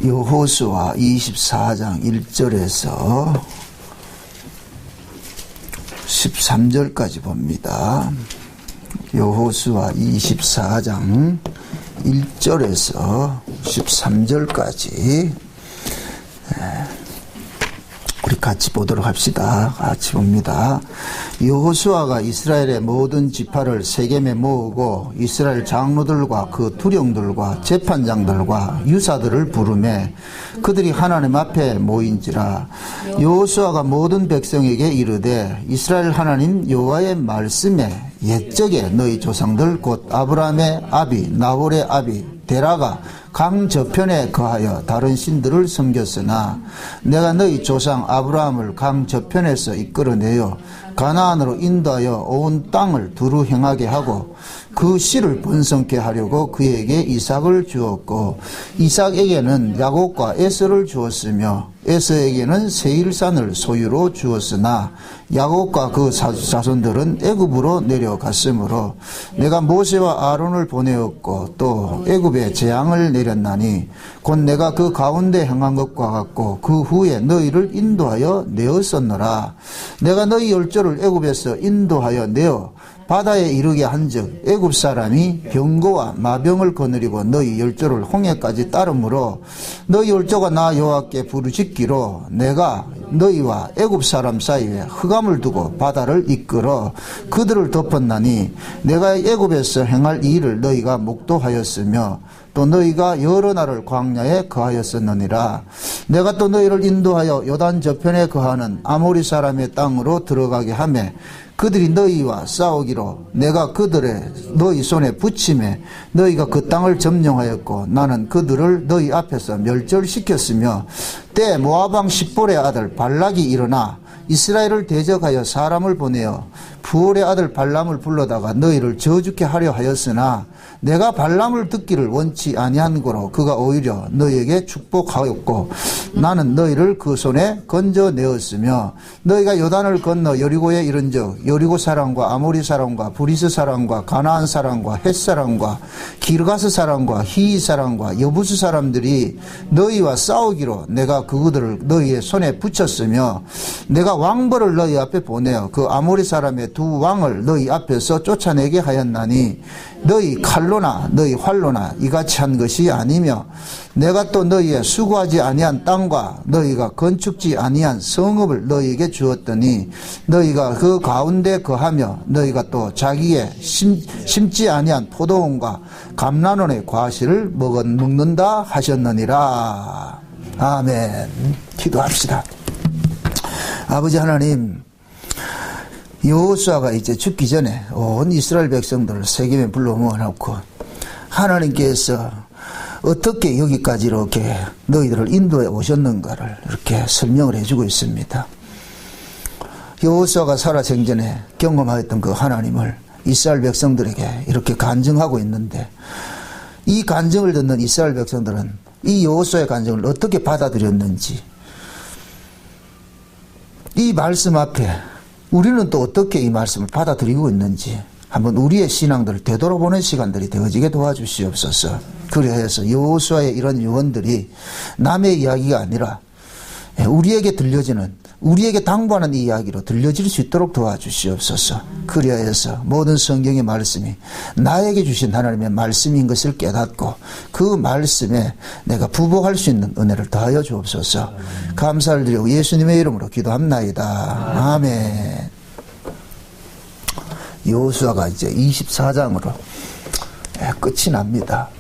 여호수아 24장 1절에서 13절까지 봅니다. 여호수아 24장 1절에서 13절까지 우리 같이 보도록 합시다. 같이 봅니다. 여호수아가 이스라엘의 모든 지파를 세겜에 모으고 이스라엘 장로들과 그 두령들과 재판장들과 유사들을 부르매 그들이 하나님 앞에 모인지라. 여호수아가 모든 백성에게 이르되 이스라엘 하나님 여호와의 말씀에 옛적에 너희 조상들 곧 아브라함의 아비 나홀의 아비 데라가 강 저편에 거하여 다른 신들을 섬겼으나 내가 너희 조상 아브라함을 강 저편에서 이끌어내어 가나안으로 인도하여 온 땅을 두루 행하게 하고 그 씨를 번성케 하려고 그에게 이삭을 주었고 이삭에게는 야곱과 에서를 주었으며 에서에게는 세일산을 소유로 주었으나 야곱과 그 자손들은 애굽으로 내려갔으므로 내가 모세와 아론을 보내었고 또 애굽에 재앙을 내렸나니 곧 내가 그 가운데 행한 것과 같고 그 후에 너희를 인도하여 내었었노라. 내가 너희 열조를 애굽에서 인도하여 내어 바다에 이르게 한즉 애굽 사람이 병거와 마병을 거느리고 너희 열조를 홍해까지 따르므로 너희 열조가 나 여호와께 부르짖기로 내가 너희와 애굽 사람 사이에 흑암을 두고 바다를 이끌어 그들을 덮었나니 내가 애굽에서 행할 이 일을 너희가 목도하였으며 또 너희가 여러 날을 광야에 거하였었느니라. 내가 또 너희를 인도하여 요단 저편에 거하는 아모리 사람의 땅으로 들어가게 하며 그들이 너희와 싸우기로 내가 그들의 너희 손에 붙임에 너희가 그 땅을 점령하였고 나는 그들을 너희 앞에서 멸절시켰으며 때 모압왕 십볼의 아들 발락이 일어나 이스라엘을 대적하여 사람을 보내어 부올의 아들 발람을 불러다가 너희를 저주케 하려 하였으나 내가 발람을 듣기를 원치 아니한 거로 그가 오히려 너희에게 축복하였고 나는 너희를 그 손에 건져내었으며 너희가 요단을 건너 여리고에 이른즉 여리고 사람과 아모리 사람과 브리스 사람과 가나안 사람과 헷 사람과 기르가스 사람과 히이 사람과 여부스 사람들이 너희와 싸우기로 내가 그들을 너희의 손에 붙였으며 내가 왕벌을 너희 앞에 보내어 그 아모리 사람의 두 왕을 너희 앞에서 쫓아내게 하였나니 너희 칼로나 너희 활로나 이같이 한 것이 아니며 내가 또 너희의 수고하지 아니한 땅과 너희가 건축지 아니한 성읍을 너희에게 주었더니 너희가 그 가운데 거하며 너희가 또 자기의 심지 아니한 포도원과 감람원의 과실을 먹는다 하셨느니라. 아멘. 기도합시다. 아버지 하나님, 여호수아가 이제 죽기 전에 온 이스라엘 백성들을 세겜에 불러 모아놓고 하나님께서 어떻게 여기까지 이렇게 너희들을 인도해 오셨는가를 이렇게 설명을 해주고 있습니다. 여호수아가 살아생전에 경험하였던 그 하나님을 이스라엘 백성들에게 이렇게 간증하고 있는데 이 간증을 듣는 이스라엘 백성들은 이 여호수아의 간증을 어떻게 받아들였는지 이 말씀 앞에 우리는 또 어떻게 이 말씀을 받아들이고 있는지 한번 우리의 신앙들을 되돌아보는 시간들이 되어지게 도와주시옵소서. 그래서 여호수아의 이런 유언들이 남의 이야기가 아니라 우리에게 들려지는 우리에게 당부하는 이 이야기로 들려질 수 있도록 도와주시옵소서. 그리하여서 모든 성경의 말씀이 나에게 주신 하나님의 말씀인 것을 깨닫고 그 말씀에 내가 부복할 수 있는 은혜를 더하여 주옵소서. 감사를 드리고 예수님의 이름으로 기도합나이다. 아멘. 여호수아가 이제 24장으로 끝이 납니다.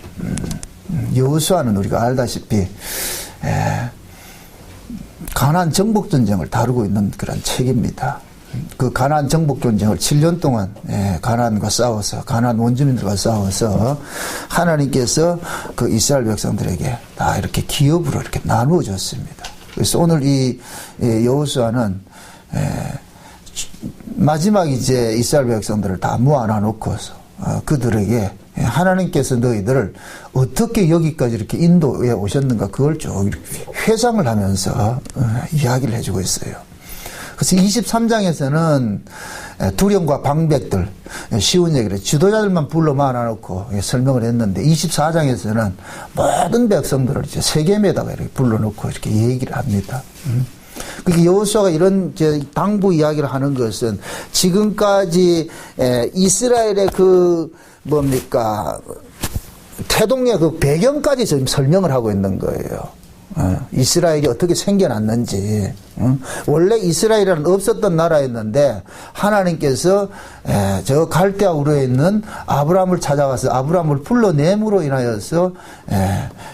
여호수아는 우리가 알다시피 가나안 정복 전쟁을 다루고 있는 그런 책입니다. 그 가나안 정복 전쟁을 7년 동안 가나안과 싸워서 가나안 원주민들과 싸워서 하나님께서 그 이스라엘 백성들에게 다 이렇게 기업으로 이렇게 나누어 줬습니다. 그래서 오늘 이 여호수아는 마지막 이제 이스라엘 백성들을 다 모아놔 놓고서 그들에게 하나님께서 너희들을 어떻게 여기까지 이렇게 인도해 오셨는가 그걸 쭉 회상을 하면서 이야기를 해주고 있어요. 그래서 23장에서는 두령과 방백들, 쉬운 얘기를 지도자들만 불러 모아놓고 설명을 했는데 24장에서는 모든 백성들을 이제 세겜에다가 이렇게 불러놓고 이렇게 얘기를 합니다. 그러니까 여호수아가 이런 당부 이야기를 하는 것은 지금까지 이스라엘의 태동의 그 배경까지 지금 설명을 하고 있는 거예요. 이스라엘이 어떻게 생겨났는지. 원래 이스라엘은 없었던 나라였는데 하나님께서 저 갈대아 우르에 있는 아브라함을 찾아가서 아브라함을 불러냄으로 인하여서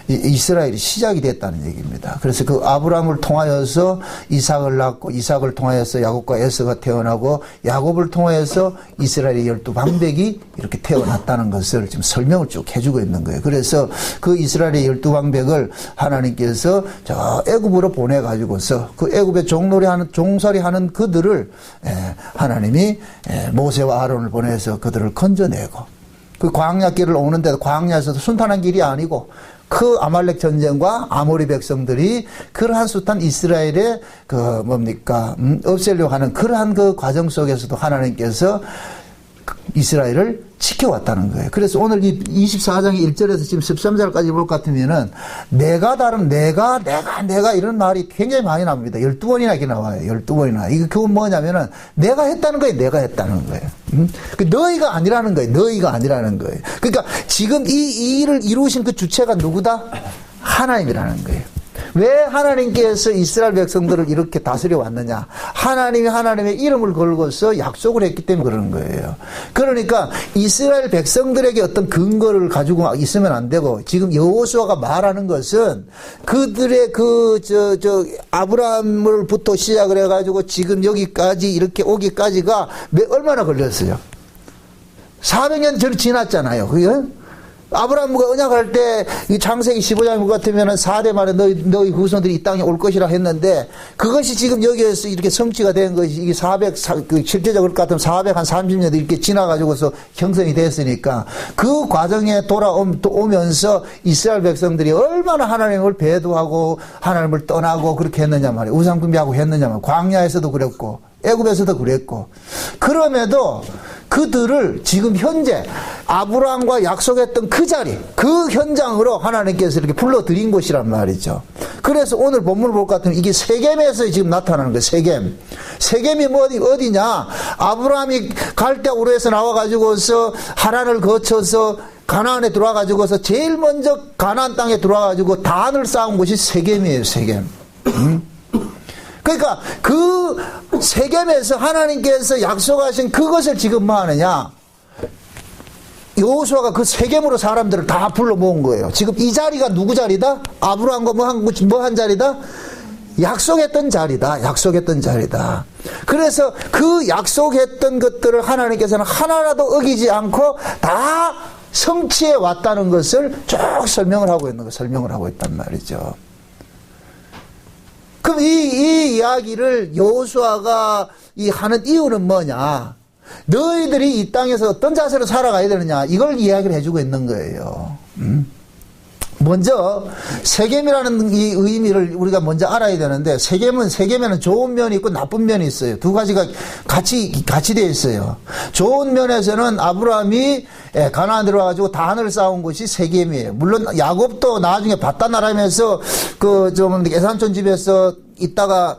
이스라엘이 시작이 됐다는 얘기입니다. 그래서 그 아브라함을 통하여서 이삭을 낳고 이삭을 통하여서 야곱과 에서가 태어나고 야곱을 통하여서 이스라엘의 12방백이 이렇게 태어났다는 것을 지금 설명을 쭉 해주고 있는 거예요. 그래서 그 이스라엘의 12방백을 하나님께서 저 애굽으로 보내가지고서 그 애굽에 종살이하는 그들을 하나님이 모세와 아론을 보내서 그들을 건져내고 그 광야길을 오는데 광야에서도 순탄한 길이 아니고 그 아말렉 전쟁과 아모리 백성들이 그러한 숱한 이스라엘의 없애려고 하는 그러한 그 과정 속에서도 하나님께서 이스라엘을 지켜왔다는 거예요. 그래서 오늘 이 24장의 1절에서 지금 13절까지 볼 것 같으면은 내가 이런 말이 굉장히 많이 나옵니다. 12번이나 이렇게 나와요. 12번이나. 이거 그건 뭐냐면은 내가 했다는 거예요. 내가 했다는 거예요. 너희가 아니라는 거예요. 너희가 아니라는 거예요. 그러니까 지금 이 일을 이루신 그 주체가 누구다? 하나님이라는 거예요. 왜 하나님께서 이스라엘 백성들을 이렇게 다스려 왔느냐? 하나님이 하나님의 이름을 걸고서 약속을 했기 때문에 그러는 거예요. 그러니까 이스라엘 백성들에게 어떤 근거를 가지고 있으면 안 되고 지금 여호수아가 말하는 것은 그들의 아브라함을부터 시작을 해가지고 지금 여기까지 이렇게 오기까지가 얼마나 걸렸어요? 400년 전 지났잖아요. 그죠? 아브라함과 언약할 때 이 창세기 15장인 것 같으면은 4대 말에 너희 후손들이 이 땅에 올 것이라 했는데 그것이 지금 여기에서 이렇게 성취가 된 것이 이게 실제적으로 같으면 430년 이렇게 지나가지고서 형성이 됐으니까 그 과정에 오면서 이스라엘 백성들이 얼마나 하나님을 배도하고 하나님을 떠나고 그렇게 했느냐 말이에요. 우상숭배하고 했느냐 말이에요. 광야에서도 그랬고 애굽에서도 그랬고 그럼에도 그들을 지금 현재 아브라함과 약속했던 그 자리, 그 현장으로 하나님께서 이렇게 불러들인 곳이란 말이죠. 그래서 오늘 본문을 볼 것 같으면 이게 세겜에서 지금 나타나는 거예요. 세겜. 세겜이 어디냐? 아브라함이 갈대아 우르에서 나와가지고서 하란을 거쳐서 가나안에 들어와가지고서 제일 먼저 가나안 땅에 들어와가지고 단을 쌓은 곳이 세겜이에요. 세겜. 그러니까 그 세겜에서 하나님께서 약속하신 그것을 지금 뭐 하느냐? 여호수아가 그 세겜으로 사람들을 다 불러 모은 거예요. 지금 이 자리가 누구 자리다? 아브라함과 뭐 한 자리다? 약속했던 자리다. 약속했던 자리다. 그래서 그 약속했던 것들을 하나님께서는 하나라도 어기지 않고 다 성취해 왔다는 것을 쭉 설명을 하고 있단 말이죠. 그럼 이 이야기를 여호수아가 하는 이유는 뭐냐? 너희들이 이 땅에서 어떤 자세로 살아가야 되느냐? 이걸 이야기를 해주고 있는 거예요. 먼저 세겜이라는 이 의미를 우리가 먼저 알아야 되는데 세겜에는 좋은 면이 있고 나쁜 면이 있어요. 두 가지가 같이 되어 있어요. 좋은 면에서는 아브라함이 가나안 들어가가지고 단을 쌓은 곳이 세겜이에요. 물론 야곱도 나중에 바다나라면서 에산촌 집에서 있다가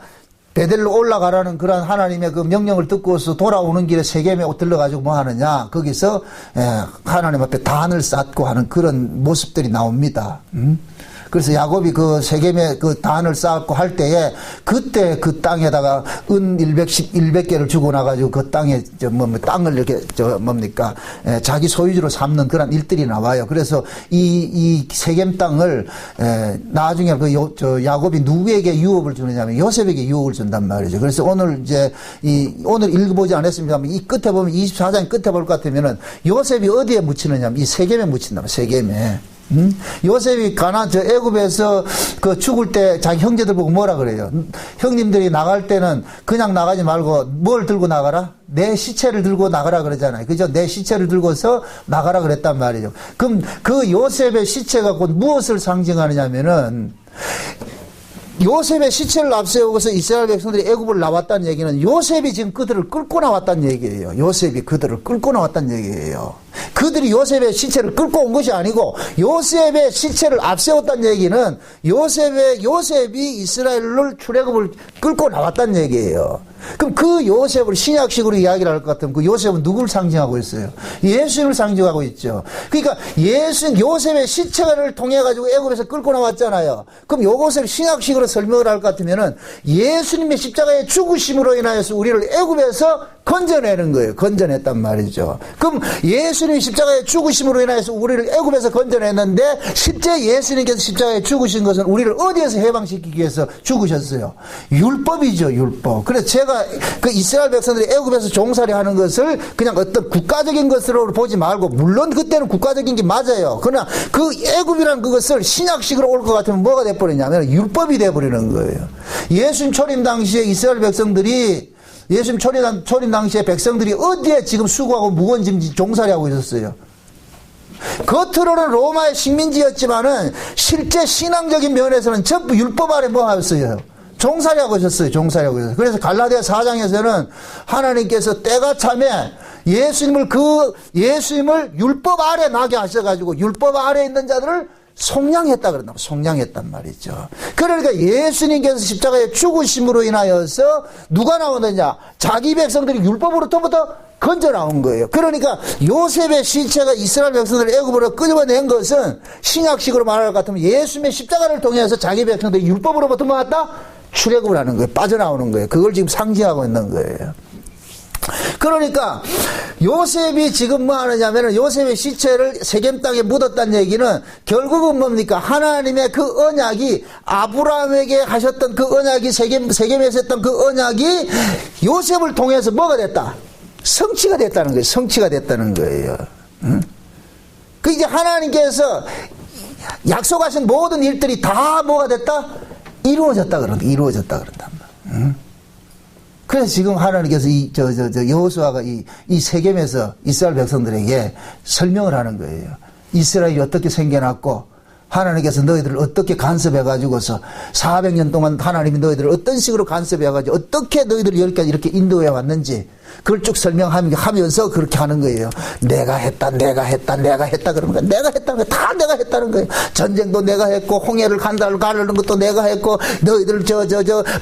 베델로 올라가라는 그런 하나님의 그 명령을 듣고서 돌아오는 길에 세겜에 들러가지고 뭐 하느냐. 거기서 하나님 앞에 단을 쌓고 하는 그런 모습들이 나옵니다. 그래서 야곱이 그 세겜에 그 단을 쌓고 할 때에 그때 그 땅에다가 은 100개를 주고 나가지고 그 땅에 땅을 이렇게 자기 소유주로 삼는 그런 일들이 나와요. 그래서 이 세겜 땅을 나중에 야곱이 누구에게 유업을 주느냐면 요셉에게 유업을 준단 말이죠. 그래서 오늘 오늘 읽어보지 않았습니다만 이 끝에 보면 24장 끝에 볼 것 같으면은 요셉이 어디에 묻히느냐면 이 세겜에 묻힌다면 세겜에. 요셉이 애굽에서 죽을 때 자기 형제들 보고 뭐라 그래요? 형님들이 나갈 때는 그냥 나가지 말고 뭘 들고 나가라? 내 시체를 들고 나가라 그러잖아요. 그죠? 내 시체를 들고서 나가라 그랬단 말이죠. 그럼 그 요셉의 시체가 곧 무엇을 상징하느냐면은 요셉의 시체를 앞세우고서 이스라엘 백성들이 애굽을 나왔다는 얘기는 요셉이 지금 그들을 끌고 나왔다는 얘기예요. 요셉이 그들을 끌고 나왔다는 얘기예요. 그들이 요셉의 시체를 끌고 온 것이 아니고 요셉의 시체를 앞세웠다는 얘기는 요셉이 이스라엘을 출애굽을 끌고 나왔다는 얘기예요. 그럼 그 요셉을 신약식으로 이야기를 할 것 같으면 그 요셉은 누구를 상징하고 있어요? 예수님을 상징하고 있죠. 그러니까 요셉의 시체를 통해 가지고 애굽에서 끌고 나왔잖아요. 그럼 요것을 신약식으로 설명을 할 것 같으면은 예수님의 십자가의 죽으심으로 인하여서 우리를 애굽에서 건져내는 거예요. 건져냈단 말이죠. 그럼 예수님이 십자가의 죽으심으로 인하여서 우리를 애굽에서 건져냈는데 실제 예수님께서 십자가에 죽으신 것은 우리를 어디에서 해방시키기 위해서 죽으셨어요? 율법이죠, 율법. 그래서 제가 그 이스라엘 백성들이 애굽에서 종살이 하는 것을 그냥 어떤 국가적인 것으로 보지 말고, 물론 그때는 국가적인 게 맞아요. 그러나 그 애굽이라는 그것을 신약식으로 올 것 같으면 뭐가 돼버리냐면 율법이 돼버리는 거예요. 예수님 초림 당시에 이스라엘 백성들이 예수님 초림 당시에 백성들이 어디에 지금 수고하고 무거운 짐 종살이하고 있었어요? 겉으로는 로마의 식민지였지만은 실제 신앙적인 면에서는 전부 율법 아래 뭐 하였어요? 종살이하고 있었어요. 종살이하고 있었어요. 그래서 갈라디아 4장에서는 하나님께서 때가 차면 예수님을 율법 아래 나게 하셔가지고 율법 아래 있는 자들을 속량했다 그런다. 속량했단 말이죠. 그러니까 예수님께서 십자가에 죽으심으로 인하여서 누가 나오느냐? 자기 백성들이 율법으로부터 건져 나온 거예요. 그러니까 요셉의 시체가 이스라엘 백성들을 애굽으로 끄집어낸 것은 신약식으로 말할 것 같으면 예수님의 십자가를 통해서 자기 백성들이 율법으로부터 뭐 왔다? 출애굽을 하는 거예요. 빠져나오는 거예요. 그걸 지금 상징하고 있는 거예요. 그러니까 요셉이 지금 뭐 하느냐면 요셉의 시체를 세겜 땅에 묻었다는 얘기는 결국은 뭡니까? 하나님의 그 언약이 아브라함에게 하셨던 그 언약이 세겜에서 했던 그 언약이 요셉을 통해서 뭐가 됐다? 성취가 됐다는 거예요. 성취가 됐다는 거예요. 응? 그 이제 하나님께서 약속하신 모든 일들이 다 뭐가 됐다? 이루어졌다 그런다. 이루어졌다 그런단 말이야. 응? 그래서 지금 하나님께서 여호수아가 이 세겜에서 이스라엘 백성들에게 설명을 하는 거예요. 이스라엘이 어떻게 생겨났고 하나님께서 너희들을 어떻게 간섭해가지고서 400년 동안 하나님이 너희들을 어떤 식으로 간섭해가지고 어떻게 너희들을 여기까지 이렇게 인도해 왔는지 그걸 쭉 설명하면서 그렇게 하는 거예요. 내가 했다 그러는 거야. 내가 했다는 거야. 다 내가 했다는 거예요. 전쟁도 내가 했고 홍해를 가르는 것도 내가 했고 너희들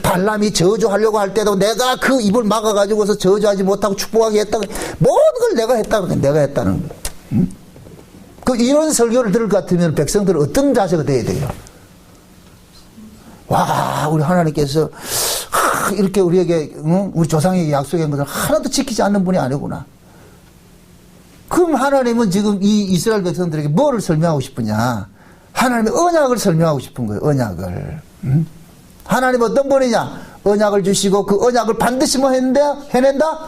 발람이 저주하려고 할 때도 내가 그 입을 막아가지고서 저주하지 못하고 축복하게 했다고 모든 걸 내가 했다는 거야. 내가 했다는 거야. 응? 이런 설교를 들을 것 같으면 백성들은 어떤 자세가 돼야 돼요? 와, 우리 하나님께서 이렇게 우리에게 우리 조상에게 약속한 것을 하나도 지키지 않는 분이 아니구나. 그럼 하나님은 지금 이 이스라엘 백성들에게 뭐를 설명하고 싶으냐? 하나님의 언약을 설명하고 싶은 거예요. 언약을. 하나님 어떤 분이냐? 언약을 주시고 그 언약을 반드시 뭐 해낸다?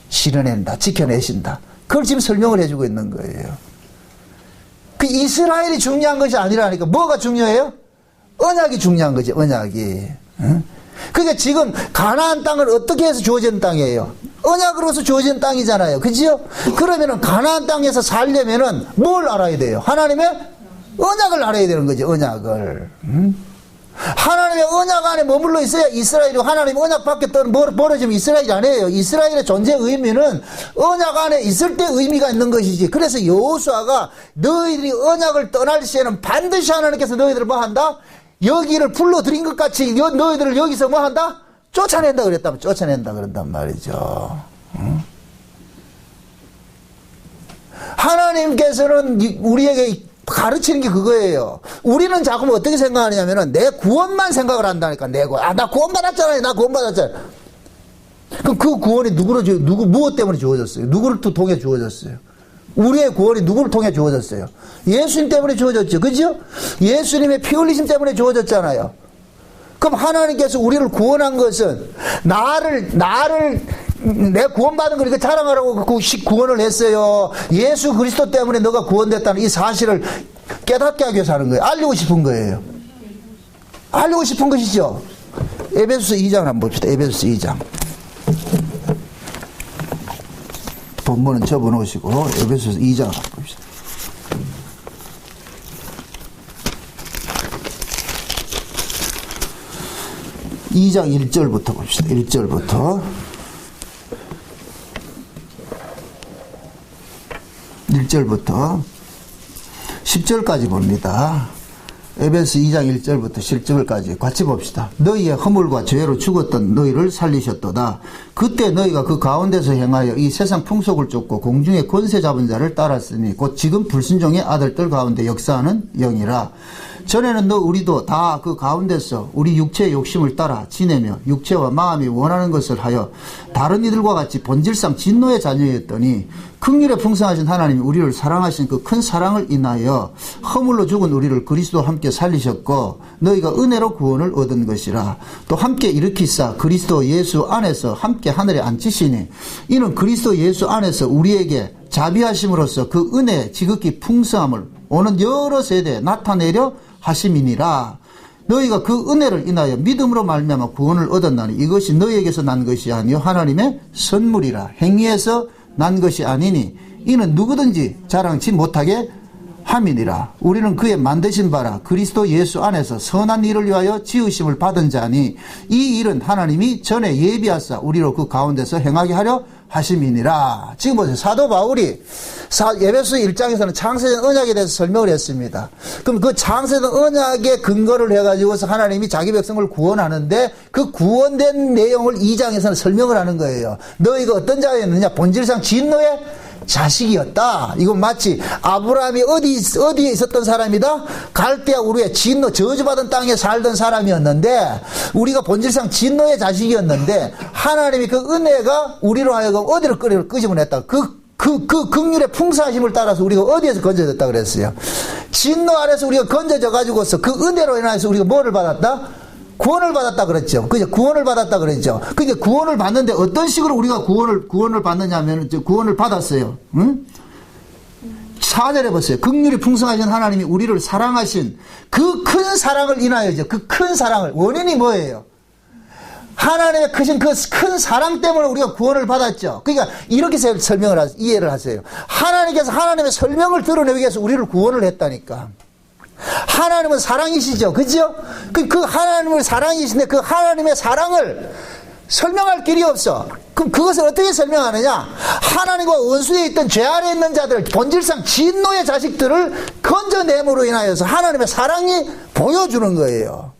실현낸다. 지켜내신다. 그걸 지금 설명을 해주고 있는 거예요. 그 이스라엘이 중요한 것이 아니라니까. 뭐가 중요해요? 언약이 중요한 거지. 언약이. 응? 그러니까 지금 가나안 땅을 어떻게 해서 주어진 땅이에요? 언약으로서 주어진 땅이잖아요. 그죠? 그러면은 가나안 땅에서 살려면은 뭘 알아야 돼요? 하나님의 언약을 알아야 되는 거죠. 언약을. 응? 하나님의 언약 안에 머물러 있어야 이스라엘이 하나님의 언약 밖에 벌어지면 이스라엘이 아니에요. 이스라엘의 존재 의미는 언약 안에 있을 때 의미가 있는 것이지. 그래서 여호수아가 너희들이 언약을 떠날 시에는 반드시 하나님께서 너희들을 뭐 한다? 여기를 불러들인 것 같이 너희들을 여기서 뭐 한다? 쫓아낸다 그랬다면 쫓아낸다 그런단 말이죠. 응? 하나님께서는 우리에게 가르치는 게 그거예요. 우리는 자꾸 어떻게 생각하냐면은 내 구원만 생각을 한다니까. 나 구원받았잖아요. 나 구원받았잖아요. 그럼 그 구원이 무엇 때문에 주어졌어요? 누구를 통해 주어졌어요? 우리의 구원이 누구를 통해 주어졌어요? 예수님 때문에 주어졌죠. 그죠? 예수님의 피 흘리심 때문에 주어졌잖아요. 그럼 하나님께서 우리를 구원한 것은 내 구원받은 걸 이렇게 자랑하라고 구원을 했어요. 예수 그리스도 때문에 너가 구원됐다는 이 사실을 깨닫게 하기 위해서 하는 거예요. 알리고 싶은 거예요. 알리고 싶은 것이죠. 에베소서 2장을 한번 봅시다. 에베소서 2장. 본문은 접어놓으시고 에베소서 2장을 한번 봅시다. 2장 1절부터 봅시다. 1절부터 1절부터 10절까지 봅니다. 에베소 2장 1절부터 10절까지 같이 봅시다. 너희의 허물과 죄로 죽었던 너희를 살리셨도다. 그때 너희가 그 가운데서 행하여 이 세상 풍속을 쫓고 공중의 권세 잡은 자를 따랐으니 곧 지금 불순종의 아들들 가운데 역사하는 영이라. 전에는 우리도 다 그 가운데서 우리 육체의 욕심을 따라 지내며 육체와 마음이 원하는 것을 하여 다른 이들과 같이 본질상 진노의 자녀였더니 긍휼에 풍성하신 하나님이 우리를 사랑하신 그 큰 사랑을 인하여 허물로 죽은 우리를 그리스도와 함께 살리셨고 너희가 은혜로 구원을 얻은 것이라. 또 함께 일으키사 그리스도 예수 안에서 함께 하늘에 앉히시니 이는 그리스도 예수 안에서 우리에게 자비하심으로써 그 은혜의 지극히 풍성함을 오는 여러 세대에 나타내려 하심이니라. 너희가 그 은혜를 인하여 믿음으로 말미암아 구원을 얻었나니 이것이 너희에게서 난 것이 아니요 하나님의 선물이라. 행위에서 난 것이 아니니 이는 누구든지 자랑치 못하게 함이니라. 우리는 그의 만드신 바라 그리스도 예수 안에서 선한 일을 위하여 지으심을 받은 자니 이 일은 하나님이 전에 예비하사 우리로 그 가운데서 행하게 하려 하심이니라. 지금 보세요. 사도 바울이 에베소 1장에서는 창세전 언약에 대해서 설명을 했습니다. 그럼 그 창세전 언약에 근거를 해가지고서 하나님이 자기 백성을 구원하는데 그 구원된 내용을 2장에서는 설명을 하는 거예요. 너희가 어떤 자였느냐? 본질상 진노의 자식이었다. 이건 마치 아브라함이 어디에 있었던 사람이다? 갈대아 우르의 진노 저주받은 땅에 살던 사람이었는데 우리가 본질상 진노의 자식이었는데 하나님이 그 은혜가 우리로 하여금 어디로 끄집어냈다. 그 긍휼의 풍성하심을 따라서 우리가 어디에서 건져졌다 그랬어요? 진노 아래서 우리가 건져져 가지고서 그 은혜로 인해서 우리가 뭐를 받았다? 구원을 받았다 그랬죠. 그죠? 구원을 받았다 그랬죠. 그러니까 구원을 받는데 어떤 식으로 우리가 구원을 받느냐면 구원을 받았어요. 응? 4절에 보세요. 긍휼이 풍성하신 하나님이 우리를 사랑하신 그 큰 사랑을 인하여죠. 그 큰 사랑을 원인이 뭐예요? 하나님의 크신 그 큰 사랑 때문에 우리가 구원을 받았죠. 그러니까 이렇게 이해를 하세요. 하나님께서 하나님의 설명을 드러내기 위해서 우리를 구원을 했다니까. 하나님은 사랑이시죠. 그죠? 그 하나님을 사랑이신데 그 하나님의 사랑을 설명할 길이 없어. 그럼 그것을 어떻게 설명하느냐? 하나님과 원수에 있던 죄 아래 있는 자들, 본질상 진노의 자식들을 건져냄으로 인하여서 하나님의 사랑이 보여주는 거예요.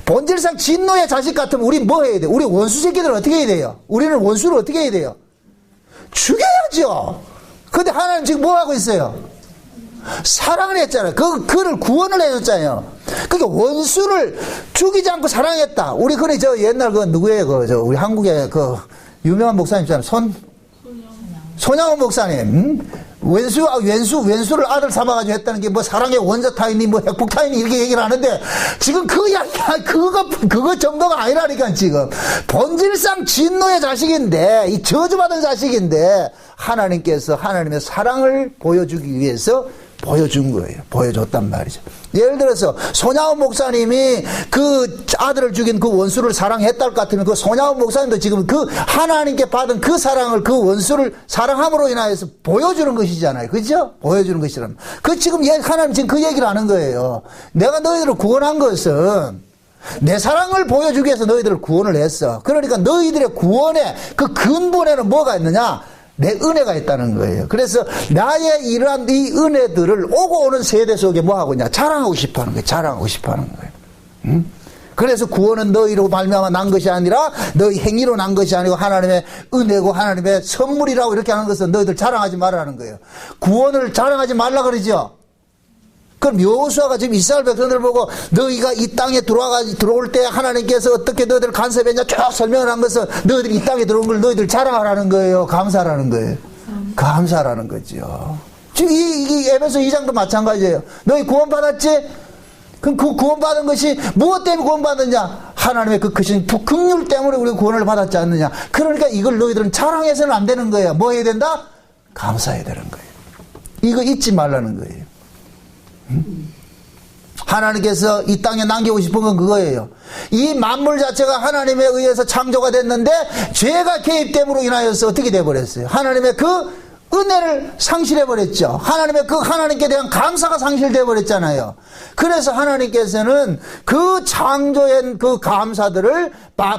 본질상 진노의 자식 같으면 우리 뭐 해야 돼요? 우리 원수 새끼들은 어떻게 해야 돼요? 우리는 원수를 어떻게 해야 돼요? 죽여야죠. 근데 하나님 지금 뭐 하고 있어요? 사랑을 했잖아요. 그를 구원을 해줬잖아요. 그러니까 원수를 죽이지 않고 사랑했다. 우리 그래 저 옛날 누구예요? 우리 한국의 유명한 목사님 있잖아요. 손양원 목사님. 왼수를 아들 삼아가지고 했다는 게 뭐 사랑의 원자타인이 뭐 핵폭타인이 이렇게 얘기를 하는데 지금 그거 정도가 아니라니까 지금. 본질상 진노의 자식인데, 이 저주받은 자식인데, 하나님께서 하나님의 사랑을 보여주기 위해서 보여준 거예요. 보여줬단 말이죠. 예를 들어서 손양원 목사님이 그 아들을 죽인 그 원수를 사랑했다 할 것 같으면 그 손양원 목사님도 지금 그 하나님께 받은 그 사랑을 그 원수를 사랑함으로 인하여서 보여주는 것이잖아요. 그죠? 보여주는 것이라면. 지금 하나님 지금 그 얘기를 하는 거예요. 내가 너희들을 구원한 것은 내 사랑을 보여주기 위해서 너희들을 구원을 했어. 그러니까 너희들의 구원의 그 근본에는 뭐가 있느냐? 내 은혜가 있다는 거예요. 그래서 나의 이러한 이 은혜들을 오고 오는 세대 속에 뭐 하고 있냐? 자랑하고 싶어 하는 거예요. 자랑하고 싶어 하는 거예요. 응? 그래서 구원은 너희로 말미암아 난 것이 아니라 너희 행위로 난 것이 아니고 하나님의 은혜고 하나님의 선물이라고 이렇게 하는 것은 너희들 자랑하지 말라는 거예요. 구원을 자랑하지 말라 그러죠. 그럼 여호수아가 지금 이스라엘 백성들을 보고 너희가 이 땅에 들어올 때 하나님께서 어떻게 너희들 간섭했냐 쭉 설명을 한 것은 너희들이 이 땅에 들어온 걸 너희들 자랑하라는 거예요. 감사라는 거예요. 감사라는 거죠. 지금 이 에베소 2장도 마찬가지예요. 너희 구원받았지? 그럼 그 구원받은 것이 무엇 때문에 구원받았냐? 하나님의 그 크신 긍휼 때문에 우리가 구원을 받았지 않느냐? 그러니까 이걸 너희들은 자랑해서는 안 되는 거예요. 뭐 해야 된다? 감사해야 되는 거예요. 이거 잊지 말라는 거예요. 하나님께서 이 땅에 남기고 싶은 건 그거예요. 이 만물 자체가 하나님에 의해서 창조가 됐는데 죄가 개입됨으로 인하여서 어떻게 돼버렸어요? 하나님의 그 은혜를 상실해버렸죠. 하나님께 대한 감사가 상실되어버렸잖아요. 그래서 하나님께서는 그 창조한 그 감사들을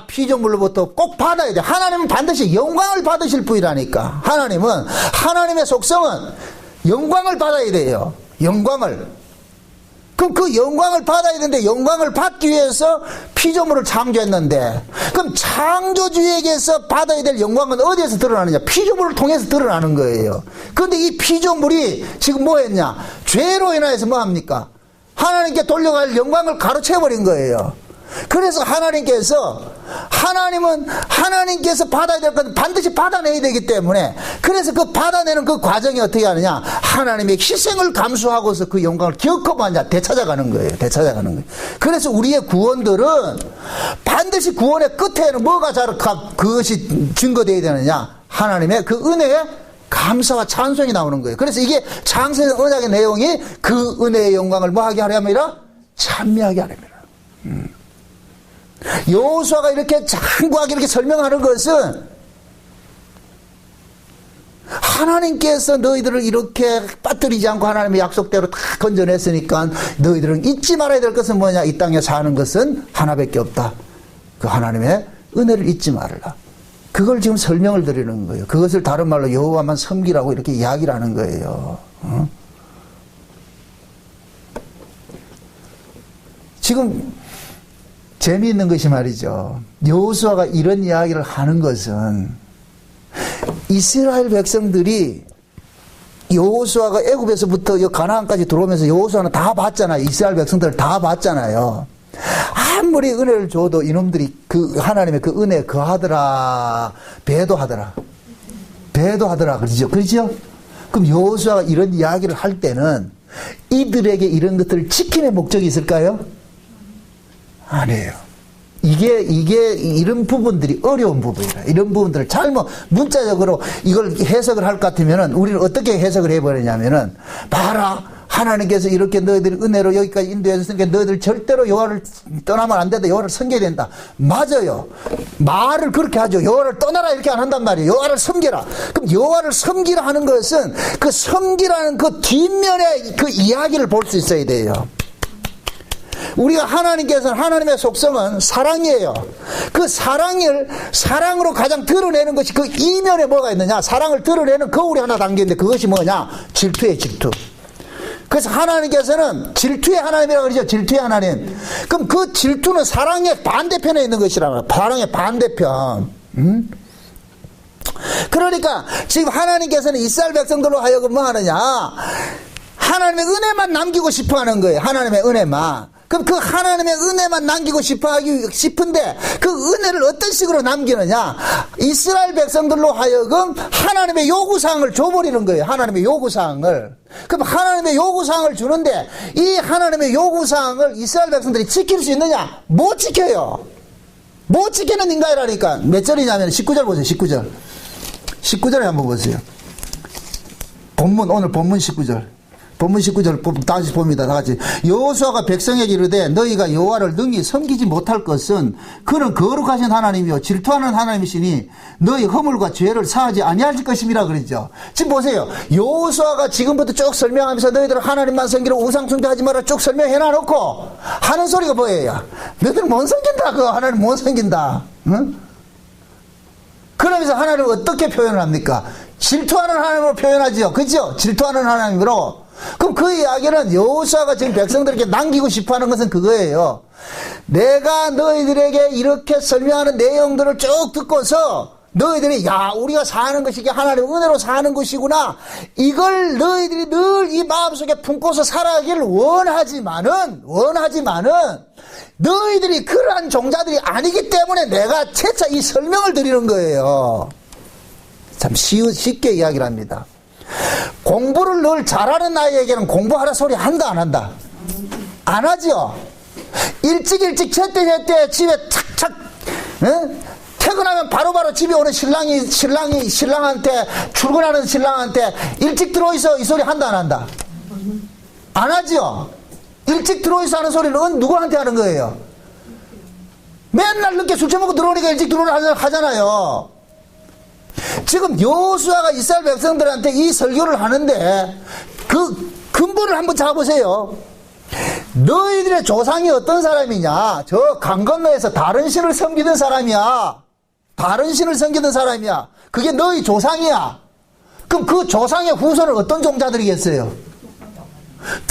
피조물로부터 꼭 받아야 돼. 하나님은 반드시 영광을 받으실 분이라니까. 하나님의 속성은 영광을 받아야 돼요. 영광을. 그럼 그 영광을 받아야 되는데, 영광을 받기 위해서 피조물을 창조했는데, 그럼 창조주에게서 받아야 될 영광은 어디에서 드러나느냐? 피조물을 통해서 드러나는 거예요. 그런데 이 피조물이 지금 뭐 했냐? 죄로 인하여서 뭐 합니까? 하나님께 돌려갈 영광을 가로채버린 거예요. 그래서 하나님께서 받아야 될 건 반드시 받아내야 되기 때문에, 그래서 그 받아내는 그 과정이 어떻게 하느냐? 하나님의 희생을 감수하고서 그 영광을 기억하고 되찾아가는 거예요. 그래서 우리의 구원들은 반드시 구원의 끝에는 뭐가 그것이 증거되어야 되느냐? 하나님의 그 은혜에 감사와 찬송이 나오는 거예요. 그래서 이게 창세기 언약의 내용이 그 은혜의 영광을 뭐 하게 하렵니다? 찬미하게 하렵니다. 여호수아가 이렇게 장구하게 이렇게 설명하는 것은, 하나님께서 너희들을 이렇게 빠뜨리지 않고 하나님의 약속대로 다 건져냈으니까 너희들은 잊지 말아야 될 것은 뭐냐? 이 땅에 사는 것은 하나밖에 없다. 그 하나님의 은혜를 잊지 말라. 그걸 지금 설명을 드리는 거예요. 그것을 다른 말로 여호와만 섬기라고 이렇게 이야기를 하는 거예요. 지금 재미있는 것이 말이죠. 여호수아가 이런 이야기를 하는 것은, 이스라엘 백성들이 여호수아가 애굽에서부터 가나안까지 들어오면서 여호수아는 다 봤잖아요. 이스라엘 백성들을 다 봤잖아요. 아무리 은혜를 줘도 이놈들이 그 하나님의 그 은혜에 거하더라, 배도하더라. 그렇죠? 그럼 여호수아가 이런 이야기를 할 때는 이들에게 이런 것들을 지킴의 목적이 있을까요? 아니에요. 이게 이런 부분들이 어려운 부분이라. 이런 부분들을 문자적으로 이걸 해석을 할 것 같으면은 우리는 어떻게 해석을 해버리냐면은, 봐라, 하나님께서 이렇게 너희들이 은혜로 여기까지 인도해줬으니까 너희들 절대로 여호와를 떠나면 안 된다. 여호와를 섬겨야 된다. 맞아요. 말을 그렇게 하죠. 여호와를 떠나라 이렇게 안 한단 말이에요. 여호와를 섬기라. 그럼 여호와를 섬기라 하는 것은 그 섬기라는 그 뒷면에 그 이야기를 볼 수 있어야 돼요. 우리가 하나님의 속성은 사랑이에요. 그 사랑으로 가장 드러내는 것이 그 이면에 뭐가 있느냐? 사랑을 드러내는 거울이 하나 담겨있는데 그것이 뭐냐? 질투예요, 질투. 그래서 하나님께서는 질투의 하나님이라고 그러죠. 질투의 하나님. 그럼 그 질투는 사랑의 반대편에 있는 것이라고요. 사랑의 반대편. 그러니까 지금 하나님께서는 이스라엘 백성들로 하여금 뭐 하느냐? 하나님의 은혜만 남기고 싶어 하는 거예요. 하나님의 은혜만. 그럼 그 하나님의 은혜만 남기고 싶은데 그 은혜를 어떤 식으로 남기느냐? 이스라엘 백성들로 하여금 하나님의 요구사항을 줘버리는 거예요. 하나님의 요구사항을. 그럼 하나님의 요구사항을 주는데 이 하나님의 요구사항을 이스라엘 백성들이 지킬 수 있느냐? 못 지켜요. 못 지키는 인간이라니까. 몇 절이냐면 19절 보세요. 19절에 한번 보세요. 오늘 본문 19절. 본문 19절 다시 봅니다. 다 같이. 여호수아가 백성에게 이르되 너희가 여호와를 능히 섬기지 못할 것은 그는 거룩하신 하나님이요 질투하는 하나님이시니 너희 허물과 죄를 사하지 아니하실 것임이라 그랬죠. 지금 보세요. 여호수아가 지금부터 쭉 설명하면서 너희들 하나님만 섬기라고 우상 숭배하지 마라 쭉 설명해 놔놓고 하는 소리가 뭐예요? 너희들 못 섬긴다. 그거 하나님 못 섬긴다. 응? 그러면서 하나님을 어떻게 표현을 합니까? 질투하는 하나님으로 표현하지요. 그죠? 질투하는 하나님으로. 그럼 그 이야기는 여호수아가 지금 백성들에게 남기고 싶어하는 것은 그거예요. 내가 너희들에게 이렇게 설명하는 내용들을 쭉 듣고서 너희들이 우리가 사는 것이 이게 하나님의 은혜로 사는 것이구나. 이걸 너희들이 늘 이 마음속에 품고서 살아가기를 원하지만은 너희들이 그러한 종자들이 아니기 때문에 내가 재차 이 설명을 드리는 거예요. 참 쉽게 이야기를 합니다. 공부를 늘 잘하는 아이에게는 공부하라 소리 한다 안 한다? 안 하죠. 일찍 제때 집에 착착 퇴근하면 바로바로 집에 오는 신랑한테 출근하는 신랑한테 일찍 들어있어 이 소리 한다 안 한다? 안 하죠. 일찍 들어있어 하는 소리는 누구한테 하는 거예요? 맨날 늦게 술 처먹고 들어오니까 일찍 들어오라 하잖아요. 지금 여호수아가 이스라엘 백성들한테 이 설교를 하는데 그 근본을 한번 잡으세요. 너희들의 조상이 어떤 사람이냐? 저 강 건너에서 다른 신을 섬기던 사람이야. 다른 신을 섬기던 사람이야. 그게 너희 조상이야. 그럼 그 조상의 후손은 어떤 종자들이겠어요?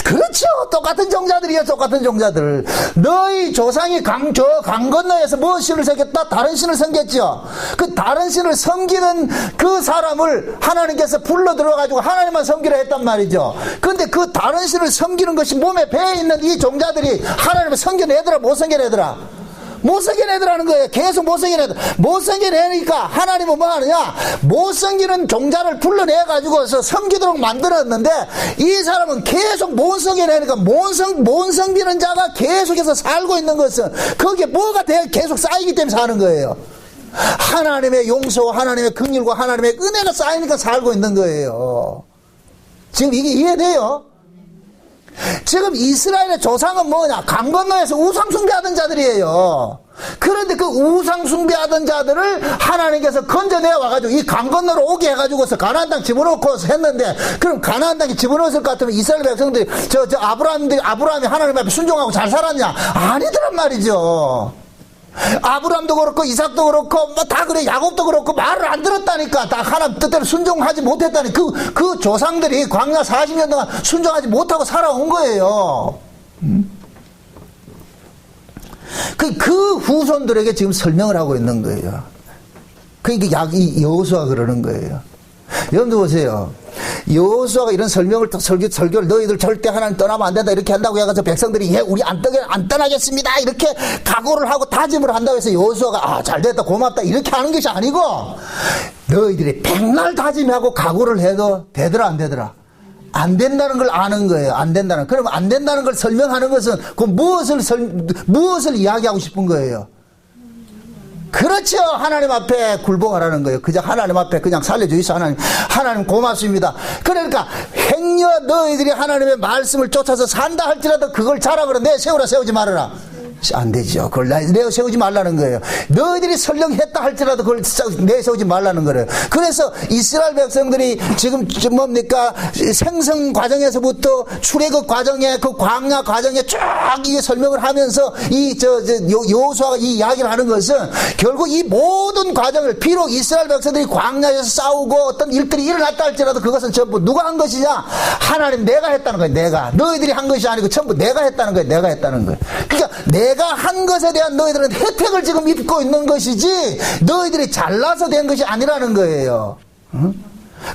그렇죠. 똑같은 종자들이야. 똑같은 종자들. 너희 조상이 강 건너에서 무엇 신을 섬겼다? 다른 신을 섬겼죠. 그 다른 신을 섬기는 그 사람을 하나님께서 불러 들어가지고 하나님만 섬기라 했단 말이죠. 근데 그 다른 신을 섬기는 것이 몸에 배에 있는 이 종자들이 하나님을 섬겨내더라, 못 섬겨내더라? 못 섬겨내더라는 거예요. 계속 못 섬겨내더라. 못 섬겨내니까 하나님은 뭐 하느냐? 못 섬기는 종자를 불러내가지고서 섬기도록 만들었는데 이 사람은 계속 못 섬겨내니까 못 섬기는 자가 계속해서 살고 있는 것은 거기에 뭐가 계속 쌓이기 때문에 사는 거예요. 하나님의 용서와 하나님의 긍휼과 하나님의 은혜가 쌓이니까 살고 있는 거예요. 지금 이게 이해돼요? 지금 이스라엘의 조상은 뭐냐? 강 건너에서 우상 숭배하던 자들이에요. 그런데 그 우상 숭배하던 자들을 하나님께서 건져내어 와가지고 이 강 건너로 오게 해가지고서 가나안 땅 집어넣고 했는데, 그럼 가나안 땅에 집어넣었을 것 같으면 이스라엘 백성들이 아브라함이 하나님 앞에 순종하고 잘 살았냐? 아니더란 말이죠. 아브람도 그렇고 이삭도 그렇고 뭐 다 그래. 야곱도 그렇고 말을 안 들었다니까. 다 하나님 뜻대로 순종하지 못했다니. 그 조상들이 광야 40년 동안 순종하지 못하고 살아온 거예요. 그 후손들에게 지금 설명을 하고 있는 거예요. 그러니까 여호수아가 그러는 거예요. 여러분들 보세요. 여호수아가 이런 설교를 너희들 절대 하나님 떠나면 안 된다 이렇게 한다고 해가지고 백성들이 우리 안 떠나겠습니다 이렇게 각오를 하고 다짐을 한다고 해서 여호수아가 잘됐다 고맙다 이렇게 하는 것이 아니고, 너희들이 백날 다짐하고 각오를 해도 되더라 안 되더라? 안 된다는 걸 아는 거예요. 안 된다는. 그럼 안 된다는 걸 설명하는 것은 그 무엇을 이야기하고 싶은 거예요? 그렇죠. 하나님 앞에 굴복하라는 거예요. 그냥 하나님 앞에 그냥 살려주이소. 하나님 고맙습니다. 그러니까 행여 너희들이 하나님의 말씀을 쫓아서 산다 할지라도 그걸 자랑으로 내세우라 세우지 말아라. 안 되죠. 그걸 내세우지 말라는 거예요. 너희들이 설령 했다 할지라도 그걸 내세우지 말라는 거예요. 그래서 이스라엘 백성들이 지금 뭡니까? 생성 과정에서부터 출애굽 과정에 그 광야 과정에 쫙 이게 설명을 하면서 여호수아가 이 이야기를 하는 것은 결국 이 모든 과정을, 비록 이스라엘 백성들이 광야에서 싸우고 어떤 일들이 일어났다 할지라도 그것은 전부 누가 한 것이냐? 하나님 내가 했다는 거예요. 내가. 너희들이 한 것이 아니고 전부 내가 했다는 거예요. 내가 했다는 거예요. 그러니까 내가 한 것에 대한 너희들은 혜택을 지금 입고 있는 것이지 너희들이 잘나서 된 것이 아니라는 거예요.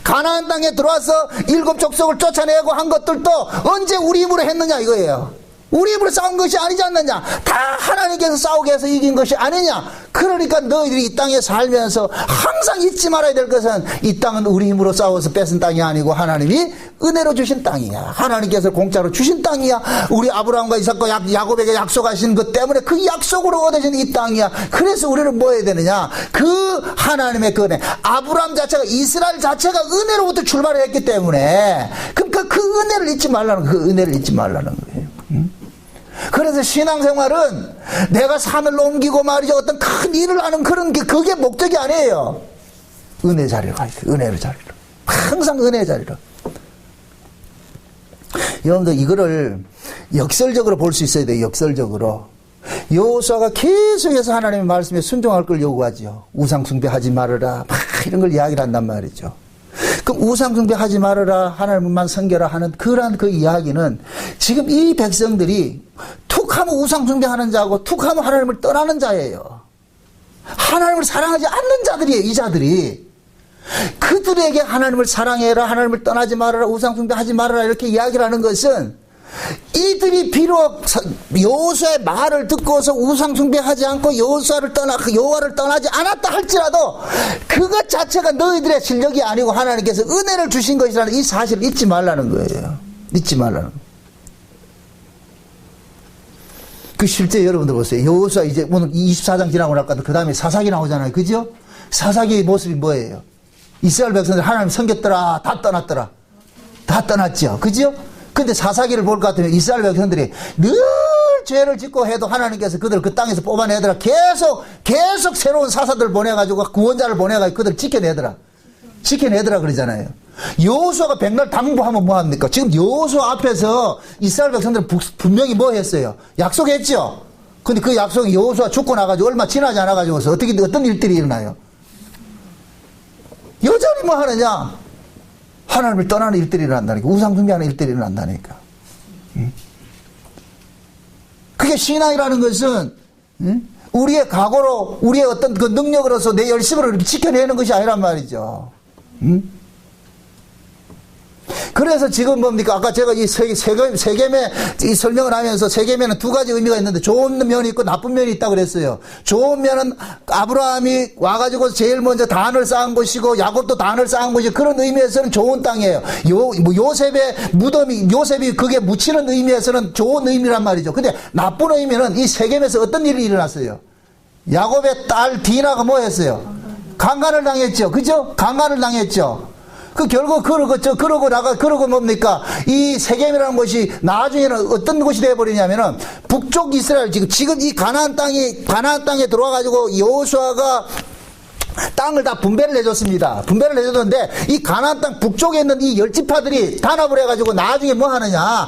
가나안 땅에 들어와서 7 족속을 쫓아내고 한 것들도 언제 우리 힘으로 했느냐 이거예요. 우리 힘으로 싸운 것이 아니지 않느냐? 다 하나님께서 싸우게 해서 이긴 것이 아니냐? 그러니까 너희들이 이 땅에 살면서 항상 잊지 말아야 될 것은 이 땅은 우리 힘으로 싸워서 뺏은 땅이 아니고 하나님이 은혜로 주신 땅이야. 하나님께서 공짜로 주신 땅이야. 우리 아브라함과 이삭과 야곱에게 약속하신 것 때문에 그 약속으로 얻어진 이 땅이야. 그래서 우리는 뭐 해야 되느냐? 그 하나님의 그 은혜. 아브라함 자체가, 이스라엘 자체가 은혜로부터 출발을 했기 때문에 그러니까 그 은혜를 잊지 말라는, 그 은혜를 잊지 말라는 거예요. 그래서 신앙생활은 내가 산을 옮기고 말이죠 어떤 큰 일을 하는 그런 게 그게 목적이 아니에요. 은혜 자리로 가야 돼. 은혜의 자리로. 항상 은혜의 자리로. 여러분들 이거를 역설적으로 볼 수 있어야 돼요. 역설적으로. 여호수아가 계속해서 하나님의 말씀에 순종할 걸 요구하죠. 우상 숭배하지 말아라. 막 이런 걸 이야기를 한단 말이죠. 그럼 우상 숭배하지 말아라, 하나님만 섬겨라 하는 그러한 그 이야기는 지금 이 백성들이 툭하면 우상 숭배하는 자고 툭하면 하나님을 떠나는 자예요. 하나님을 사랑하지 않는 자들이에요. 이 자들이. 그들에게 하나님을 사랑해라, 하나님을 떠나지 말아라, 우상 숭배하지 말아라 이렇게 이야기를 하는 것은 이들이 비록 여호수아의 말을 듣고서 우상 숭배하지 않고 여호와를 떠나지 않았다 할지라도 그것 자체가 너희들의 실력이 아니고 하나님께서 은혜를 주신 것이라는 이 사실을 잊지 말라는 거예요. 잊지 말라는 거예요. 그 실제 여러분들 보세요. 여호수아 이제 오늘 24장 지나고 나니까 그 다음에 사사기 나오잖아요. 그죠? 사사기의 모습이 뭐예요? 이스라엘 백성들 하나님 섬겼더라, 다 떠났더라. 다 떠났죠. 그죠? 근데 사사기를 볼 것 같으면 이스라엘 백성들이 늘 죄를 짓고 해도 하나님께서 그들을 그 땅에서 뽑아내더라. 계속 새로운 사사들을 보내가지고 구원자를 보내가지고 그들을 지켜내더라. 지켜내더라 그러잖아요. 여호수아가 백날 당부하면 뭐합니까? 지금 여호수아 앞에서 이스라엘 백성들은 분명히 뭐 했어요? 약속했죠? 근데 그 약속이 여호수아 죽고 나가지고 얼마 지나지 않아가지고서 어떤 일들이 일어나요? 여전히 뭐 하느냐? 하나님을 떠나는 일들이 일어난다니까. 우상숭배하는 일들이 일어난다니까. 그게 신앙이라는 것은 우리의 각오로 우리의 어떤 그 능력으로서 내 열심으로 이렇게 지켜내는 것이 아니란 말이죠. 그래서 지금 뭡니까? 아까 제가 이 세겜의 이 설명을 하면서 세겜에는 두 가지 의미가 있는데 좋은 면이 있고 나쁜 면이 있다고 그랬어요. 좋은 면은 아브라함이 와가지고 제일 먼저 단을 쌓은 곳이고 야곱도 단을 쌓은 곳이 그런 의미에서는 좋은 땅이에요. 요셉의 무덤이, 요셉이 그게 묻히는 의미에서는 좋은 의미란 말이죠. 근데 나쁜 의미는 이 세겜에서 어떤 일이 일어났어요? 야곱의 딸 디나가 뭐 했어요? 강간을 당했죠. 그죠? 강간을 당했죠. 결국, 그러고 뭡니까? 이 세겜이라는 곳이 나중에는 어떤 곳이 되어버리냐면은, 북쪽 이스라엘, 지금 이 가나안 땅에 들어와가지고 여호수아가 땅을 다 분배를 해줬습니다. 분배를 해줬는데 이 가나안 땅 북쪽에 있는 이 열지파들이 단합을 해가지고 나중에 뭐 하느냐,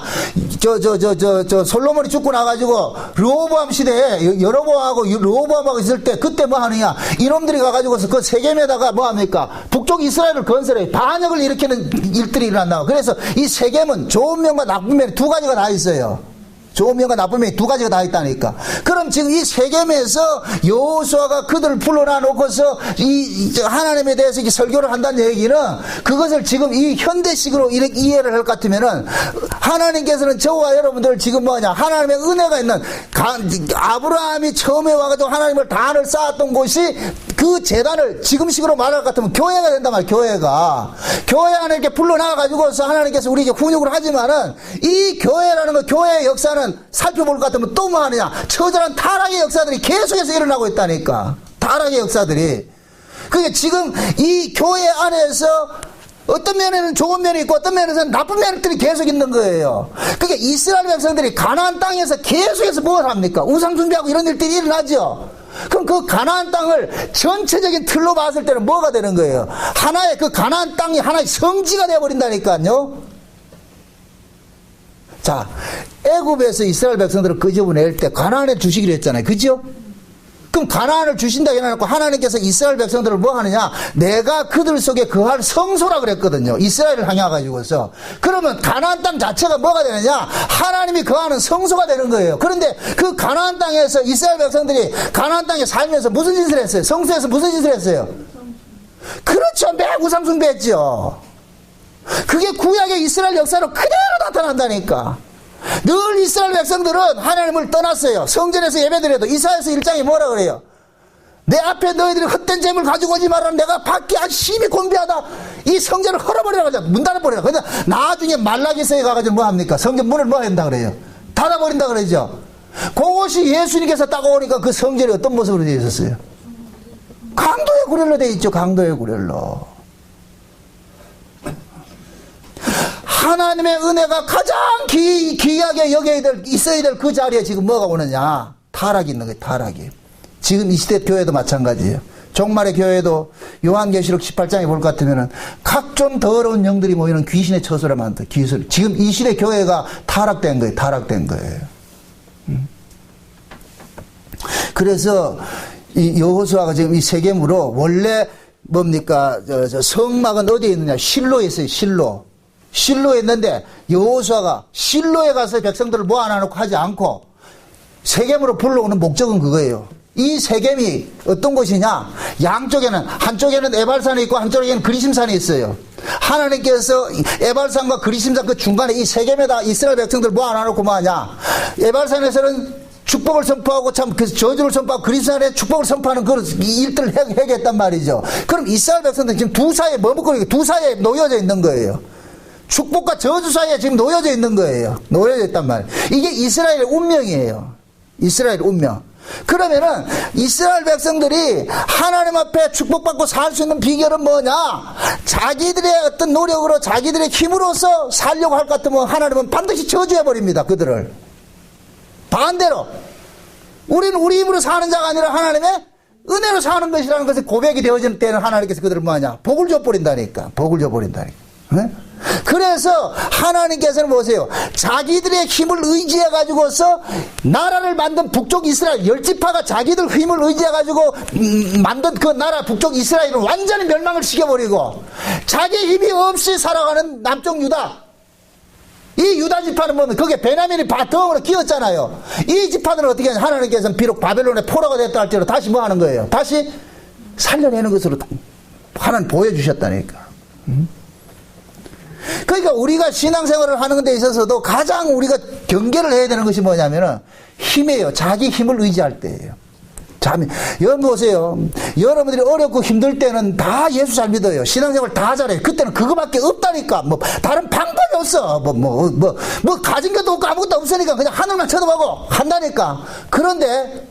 솔로몬이 죽고 나가지고 르호보암 시대에 르호보암하고 있을 때 그때 뭐 하느냐, 이놈들이 가가지고서 그 세겜에다가 뭐 합니까? 북쪽 이스라엘을 건설해 반역을 일으키는 일들이 일어난다. 그래서 이 세겜은 좋은 면과 나쁜 면이 두 가지가 다 있어요. 좋은 면과 나쁜 면이 두 가지가 다 있다니까. 그럼 지금 이 세겜에서 여호수아가 그들을 불러놔 놓고서 이 하나님에 대해서 이렇게 설교를 한다는 얘기는, 그것을 지금 이 현대식으로 이렇게 이해를 할 것 같으면은, 하나님께서는 저와 여러분들 지금 뭐냐, 하나님의 은혜가 있는 아브라함이 처음에 와가지고 하나님을 단을 쌓았던 곳이 그 재단을 지금식으로 말할 것 같으면 교회가 된단 말이에요. 교회 안에 이렇게 불러나가지고서 하나님께서 우리에게 훈육을 하지만은, 이 교회라는 거, 교회의 역사는 살펴볼 것 같으면 또 뭐 하느냐, 처절한 타락의 역사들이 계속해서 일어나고 있다니까. 타락의 역사들이. 그게 지금 이 교회 안에서 어떤 면에는 좋은 면이 있고 어떤 면에서는 나쁜 면들이 계속 있는 거예요. 그게 이스라엘 백성들이 가나안 땅에서 계속해서 뭘 합니까? 우상숭배하고 이런 일들이 일어나죠. 그럼 그 가나안 땅을 전체적인 틀로 봤을 때는 뭐가 되는 거예요? 하나의 그 가나안 땅이 하나의 성지가 되어버린다니까요. 자, 애굽에서 이스라엘 백성들을 끄집어낼 때 가나안에 주시기로 했잖아요. 그죠? 그럼 가나안을 주신다 해놓고 하나님께서 이스라엘 백성들을 뭐 하느냐? 내가 그들 속에 거할 성소라 그랬거든요. 이스라엘을 향해가지고서. 그러면 가나안 땅 자체가 뭐가 되느냐? 하나님이 거하는 성소가 되는 거예요. 그런데 그 가나안 땅에서 이스라엘 백성들이 가나안 땅에 살면서 무슨 짓을 했어요? 성소에서 무슨 짓을 했어요? 그렇죠. 매우 우상숭배했죠. 그게 구약의 이스라엘 역사로 그대로 나타난다니까. 늘 이스라엘 백성들은 하나님을 떠났어요. 성전에서 예배드려도 이사야서 1장에 뭐라 그래요? 내 앞에 너희들이 헛된 재물 가지고 오지 말라. 내가 밖에 아주 심히 곤비하다. 이 성전을 헐어버리라고 하자. 문 닫아버리라. 근데 나중에 말라기서에 가가지고 뭐 합니까? 성전 문을 뭐 한다 그래요? 닫아버린다 그러죠. 그것이 예수님께서 딱 오니까 그 성전이 어떤 모습으로 되어 있었어요? 강도의 구렬로 되어 있죠. 강도의 구렬로. 하나님의 은혜가 가장 귀하게 있어야 될 그 자리에 지금 뭐가 오느냐? 타락이 있는 거예요. 타락이. 지금 이 시대 교회도 마찬가지예요. 종말의 교회도 요한계시록 18장에 볼 것 같으면은 각종 더러운 영들이 모이는 귀신의 처소를 만든 귀신. 지금 이 시대 교회가 타락된 거예요. 타락된 거예요. 그래서 이 여호수아가 지금 이 세겜으로, 원래 뭡니까? 성막은 어디에 있느냐? 실로에 있어요. 실로에 있는데 여호수아가 실로에 가서 백성들을 모아놓고 하지 않고 세겜으로 불러오는 목적은 그거예요. 이 세겜이 어떤 곳이냐? 양쪽에는, 한쪽에는 에발산이 있고 한쪽에는 그리심산이 있어요. 하나님께서 에발산과 그리심산 그 중간에 이 세겜에다 이스라엘 백성들 모아놓고 뭐하냐? 에발산에서는 축복을 선포하고 참 그 저주를 선포하고 그리스도의 축복을 선포하는 그런 일들을 해겠단 말이죠. 그럼 이스라엘 백성들은 지금 두 사이에 머뭇고 두 사이에 놓여져 있는 거예요. 축복과 저주 사이에 지금 놓여져 있는 거예요. 놓여져 있단 말이에요. 이게 이스라엘의 운명이에요. 이스라엘 운명. 그러면은 이스라엘 백성들이 하나님 앞에 축복받고 살 수 있는 비결은 뭐냐? 자기들의 어떤 노력으로 자기들의 힘으로서 살려고 할 것 같으면 하나님은 반드시 저주해버립니다. 그들을. 반대로 우리는 우리 힘으로 사는 자가 아니라 하나님의 은혜로 사는 것이라는 것이 고백이 되어질 때는 하나님께서 그들을 뭐하냐? 복을 줘버린다니까. 복을 줘버린다니까. 네? 그래서 하나님께서는 보세요. 자기들의 힘을 의지해 가지고서 나라를 만든 북쪽 이스라엘 10지파가 자기들 힘을 의지해 가지고 만든 그 나라 북쪽 이스라엘을 완전히 멸망을 시켜버리고 자기 힘이 없이 살아가는 남쪽 유다, 이 유다 지파는 보면 거기에 베냐민이 바통으로 끼었잖아요. 이 지파들은 어떻게 하냐? 하나님께서는 비록 바벨론의 포로가 됐다 할지라도 다시 뭐 하는 거예요? 다시 살려내는 것으로 하나님 보여주셨다니까. 그러니까 우리가 신앙생활을 하는 데 있어서도 가장 우리가 경계를 해야 되는 것이 뭐냐면은 힘이에요. 자기 힘을 의지할 때예요. 여러분 보세요. 여러분들이 어렵고 힘들 때는 다 예수 잘 믿어요. 신앙생활 다 잘해요. 그때는 그거밖에 없다니까. 뭐 다른 방법이 없어. 뭐 가진 것도 없고 아무것도 없으니까 그냥 하늘만 쳐다보고 한다니까. 그런데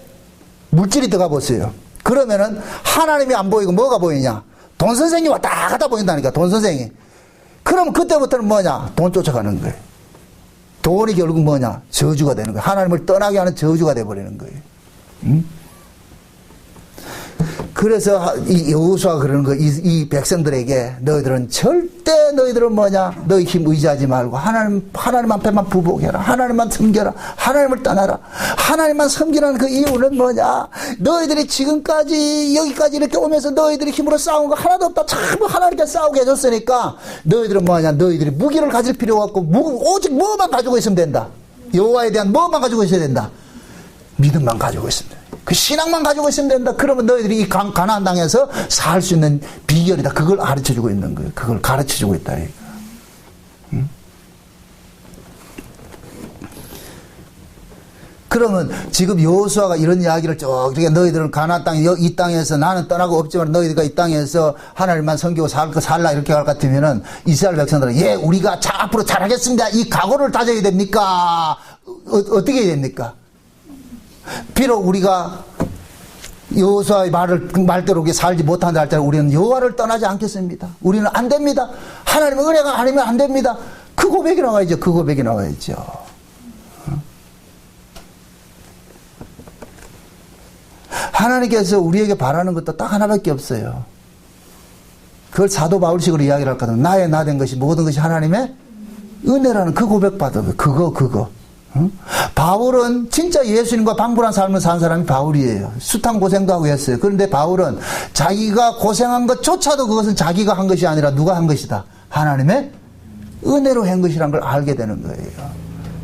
물질이 들어가 보세요. 그러면은 하나님이 안 보이고 뭐가 보이냐? 돈 선생이 왔다 갔다 보인다니까. 돈 선생이. 그럼 그때부터는 뭐냐? 돈 쫓아가는 거예요. 돈이 결국 뭐냐? 저주가 되는 거예요. 하나님을 떠나게 하는 저주가 돼버리는 거예요. 그래서 이 여호수아가 그러는 거, 이 백성들에게 너희들은 절대 너희들은 뭐냐? 너희 힘 의지하지 말고 하나님 앞에만 부복해라. 하나님만 섬겨라. 하나님을 떠나라. 하나님만 섬기라는 그 이유는 뭐냐? 너희들이 지금까지 여기까지 이렇게 오면서 너희들이 힘으로 싸운 거 하나도 없다. 전부 하나님께 싸우게 해줬으니까 너희들은 뭐냐? 너희들이 무기를 가질 필요가 없고 오직 뭐만 가지고 있으면 된다. 여호와에 대한 뭐만 가지고 있어야 된다. 믿음만 가지고 있으면 된다. 그 신앙만 가지고 있으면 된다. 그러면 너희들이 이 가나안 땅에서 살 수 있는 비결이다. 그걸 가르쳐주고 있는 거예요. 그걸 가르쳐주고 있다. 응? 그러면 지금 여호수아가 이런 이야기를 쭉 이렇게 너희들은 가나안 땅, 이 땅에서 나는 떠나고 없지만 너희들과 이 땅에서 하나님만 섬기고 살라 이렇게 할 것 같으면은 이스라엘 백성들은 예, 우리가 앞으로 잘하겠습니다. 이 각오를 다져야 됩니까? 어떻게 해야 됩니까? 비록 우리가 여호수아의 말대로 살지 못한다 할지라도 우리는 여호와를 떠나지 않겠습니다. 우리는 안 됩니다. 하나님의 은혜가 아니면 안 됩니다. 그 고백이 나와야죠. 그 고백이 나와야죠. 하나님께서 우리에게 바라는 것도 딱 하나밖에 없어요. 그걸 사도 바울식으로 이야기를 할거든. 나의 나 된 것이 모든 것이 하나님의 은혜라는 그 고백 받아요. 그거. 응? 바울은 진짜 예수님과 방불한 삶을 산 사람이 바울이에요. 숱한 고생도 하고 했어요. 그런데 바울은 자기가 고생한 것조차도 그것은 자기가 한 것이 아니라 누가 한 것이다. 하나님의 은혜로 한 것이라는 걸 알게 되는 거예요.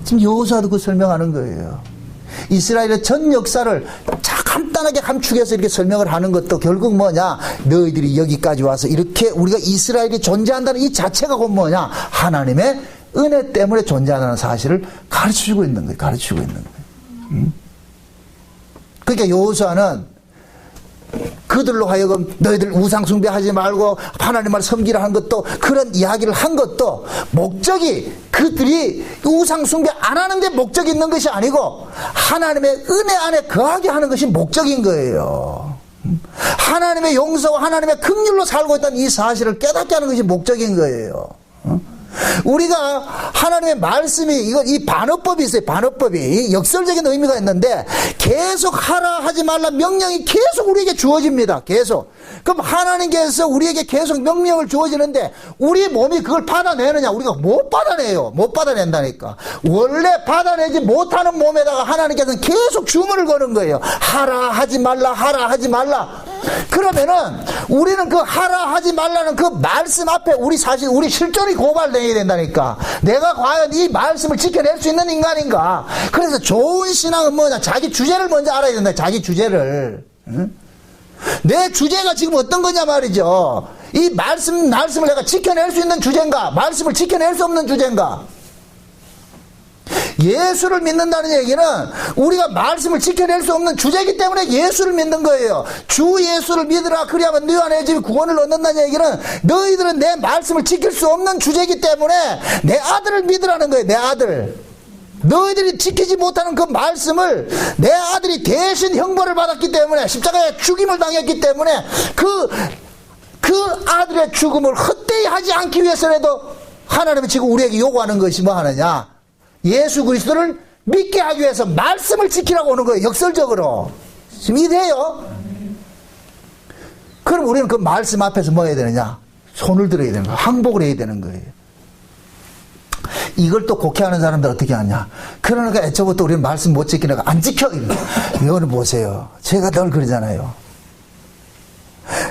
지금 여호수아도 그 설명하는 거예요. 이스라엘의 전 역사를 간단하게 함축해서 이렇게 설명을 하는 것도 결국 뭐냐? 너희들이 여기까지 와서 이렇게 우리가 이스라엘이 존재한다는 이 자체가 곧 뭐냐? 하나님의 은혜 때문에 존재한다는 사실을 가르쳐주고 있는 거예요. 가르치고 있는 거예요. 그러니까 여호수아는 그들로 하여금 너희들 우상 숭배하지 말고 하나님을 섬기라 한 것도 그런 이야기를 한 것도 목적이 그들이 우상 숭배 안 하는 데 목적이 있는 것이 아니고 하나님의 은혜 안에 거하게 하는 것이 목적인 거예요. 하나님의 용서와 하나님의 긍휼로 살고 있다는 이 사실을 깨닫게 하는 것이 목적인 거예요. 우리가 하나님의 말씀이 이 반어법이 있어요. 반어법이 역설적인 의미가 있는데 계속 하라 하지 말라 명령이 계속 우리에게 주어집니다. 계속. 그럼 하나님께서 우리에게 계속 명령을 주어지는데 우리 몸이 그걸 받아내느냐? 우리가 못 받아내요. 못 받아낸다니까. 원래 받아내지 못하는 몸에다가 하나님께서는 계속 주문을 거는 거예요. 하라 하지 말라 하라 하지 말라. 그러면은 우리는 그 하라 하지 말라는 그 말씀 앞에 우리 실존이 고발되어야 된다니까. 내가 과연 이 말씀을 지켜낼 수 있는 인간인가? 그래서 좋은 신앙은 뭐냐? 자기 주제를 먼저 알아야 된다. 자기 주제를. 응? 내 주제가 지금 어떤 거냐 말이죠. 이 말씀을 내가 지켜낼 수 있는 주제인가? 말씀을 지켜낼 수 없는 주제인가? 예수를 믿는다는 얘기는 우리가 말씀을 지켜낼 수 없는 주제이기 때문에 예수를 믿는 거예요. 주 예수를 믿으라 그리하면 네 안에 집에 구원을 얻는다는 얘기는 너희들은 내 말씀을 지킬 수 없는 주제이기 때문에 내 아들을 믿으라는 거예요. 내 아들. 너희들이 지키지 못하는 그 말씀을 내 아들이 대신 형벌을 받았기 때문에 십자가에 죽임을 당했기 때문에 그 아들의 죽음을 헛되이 하지 않기 위해서라도 하나님은 지금 우리에게 요구하는 것이 뭐 하느냐? 예수 그리스도를 믿게 하기 위해서 말씀을 지키라고 오는 거예요. 역설적으로. 지금 이해돼요? 그럼 우리는 그 말씀 앞에서 뭐 해야 되느냐? 손을 들어야 되는 거예요. 항복을 해야 되는 거예요. 이걸 또 곡해하는 사람들 어떻게 하냐? 그러니까 애초부터 우리는 말씀 못 지키니까 안 지켜. 이거는 보세요. 제가 늘 그러잖아요.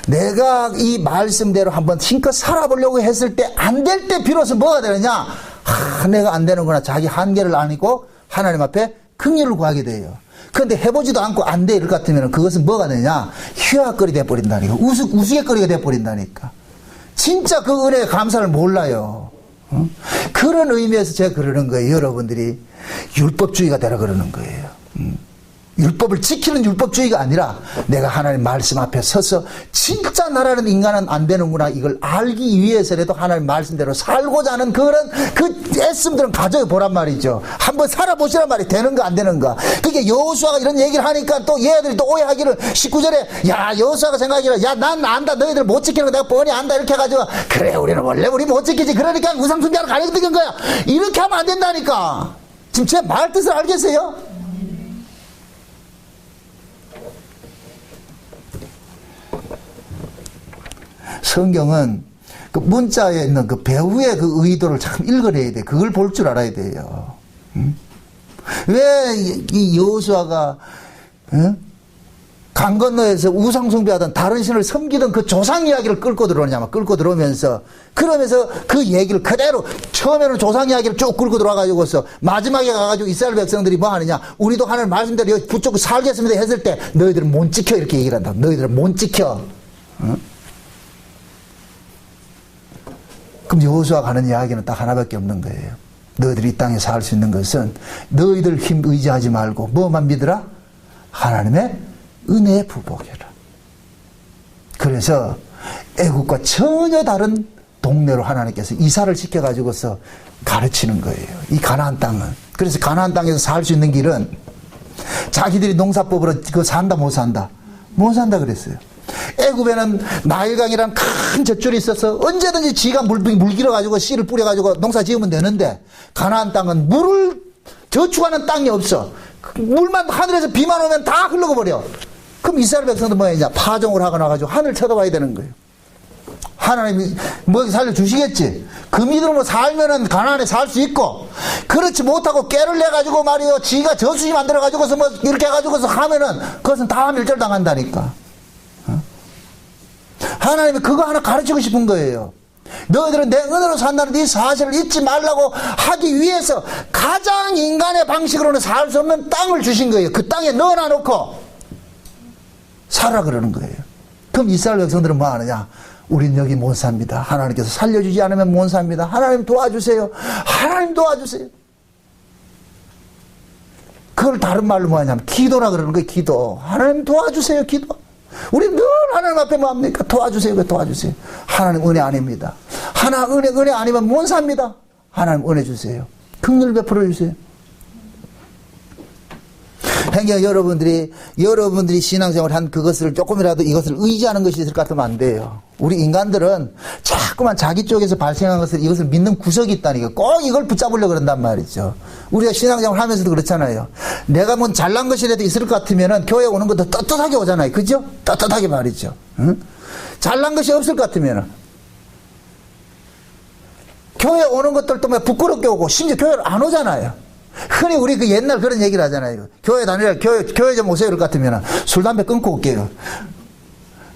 내가 이 말씀대로 한번 힘껏 살아보려고 했을 때 안 될 때 비로소 뭐가 되느냐? 내가 안 되는구나. 자기 한계를 아니고 하나님 앞에 긍휼을 구하게 돼요. 그런데 해보지도 않고 안 돼 이럴 것 같으면 그것은 뭐가 되냐? 휘황거리 돼버린다니까. 우스갯거리가 돼버린다니까. 진짜 그 은혜의 감사를 몰라요. 그런 의미에서 제가 그러는 거예요. 여러분들이 율법주의가 되라 그러는 거예요. 율법을 지키는 율법주의가 아니라 내가 하나님 말씀 앞에 서서 진짜 나라는 인간은 안 되는구나 이걸 알기 위해서라도 하나님 말씀대로 살고자 하는 그런 그 애씀들은 가져보란 말이죠. 한번 살아보시란 말이 되는가 안 되는가. 그게 여호수아가 이런 얘기를 하니까 또 얘들이 또 오해하기를 19절에 야 여호수아가 생각하기를 야 난 안다 너희들 못 지키는 거 내가 뻔히 안다 이렇게 해가지고 그래 우리는 원래 우리 못 지키지 그러니까 우상숭배하러 가려던 거야 이렇게 하면 안 된다니까. 지금 제 말 뜻을 알겠어요? 성경은 그 문자에 있는 그 배우의 그 의도를 참 읽어내야 돼. 그걸 볼 줄 알아야 돼요. 왜 이 여호수아가 강 건너에서 우상숭배하던 다른 신을 섬기던 그 조상 이야기를 끌고 들어오냐면 끌고 들어오면서 그러면서 그 얘기를 그대로 처음에는 조상 이야기를 쭉 끌고 들어와가지고서 마지막에 가가지고 이스라엘 백성들이 뭐 하느냐 우리도 하나님 말씀대로 여기 붙잡고 살겠습니다 했을 때 너희들은 못 지켜 이렇게 얘기를 한다. 너희들은 못 지켜. 그럼 여호수아가 하는 이야기는 딱 하나밖에 없는 거예요. 너희들이 이 땅에 살 수 있는 것은 너희들 힘 의지하지 말고 뭐만 믿으라? 하나님의 은혜에 부복해라. 그래서 애국과 전혀 다른 동네로 하나님께서 이사를 시켜가지고서 가르치는 거예요. 이 가나안 땅은. 그래서 가나안 땅에서 살 수 있는 길은 자기들이 농사법으로 그거 산다 못 산다? 못 산다 그랬어요. 애굽에는 나일강이라는 큰 젖줄이 있어서 언제든지 지가 물 길어가지고 씨를 뿌려가지고 농사 지으면 되는데 가나안 땅은 물을 저축하는 땅이 없어. 물만 하늘에서 비만 오면 다 흘러가 버려. 그럼 이스라엘 백성도 뭐 했냐? 파종을 하고 나가지고 하늘 쳐다봐야 되는 거예요. 하나님이 뭐 살려주시겠지. 그 믿음으로 살면은 가나안에 살 수 있고 그렇지 못하고 깨를 내가지고 말이요 지가 저수지 만들어가지고서 뭐 이렇게 해가지고서 하면은 그것은 다 멸절당한다니까. 하나님이 그거 하나 가르치고 싶은 거예요. 너희들은 내 은혜로 산다는 이 사실을 잊지 말라고 하기 위해서 가장 인간의 방식으로는 살 수 없는 땅을 주신 거예요. 그 땅에 넣어놔놓고 살아 그러는 거예요. 그럼 이스라엘 백성들은 뭐 하느냐? 우린 여기 못 삽니다. 하나님께서 살려주지 않으면 못 삽니다. 하나님 도와주세요. 하나님 도와주세요. 그걸 다른 말로 뭐 하냐면 기도라 그러는 거예요. 기도. 하나님 도와주세요. 기도. 우리 늘 하나님 앞에 뭐 합니까? 도와주세요. 도와주세요. 하나님 은혜 아닙니다. 은혜 아니면 못 삽니다. 하나님 은혜 주세요. 긍휼 베풀어 주세요. 행여 여러분들이 신앙생활 한 그것을 조금이라도 이것을 의지하는 것이 있을 것 같으면 안 돼요. 우리 인간들은 자꾸만 자기 쪽에서 발생한 것을 이것을 믿는 구석이 있다니까. 꼭 이걸 붙잡으려고 그런단 말이죠. 우리가 신앙생활 하면서도 그렇잖아요. 내가 뭐 잘난 것이라도 있을 것 같으면은 교회 오는 것도 떳떳하게 오잖아요. 그죠? 떳떳하게 말이죠. 응? 잘난 것이 없을 것 같으면은 교회 오는 것들도 뭐 부끄럽게 오고 심지어 교회를 안 오잖아요. 흔히 우리 그 옛날 그런 얘기를 하잖아요. 교회 다니라 교회 좀 오세요. 그럴 것 같으면 술, 담배 끊고 올게요.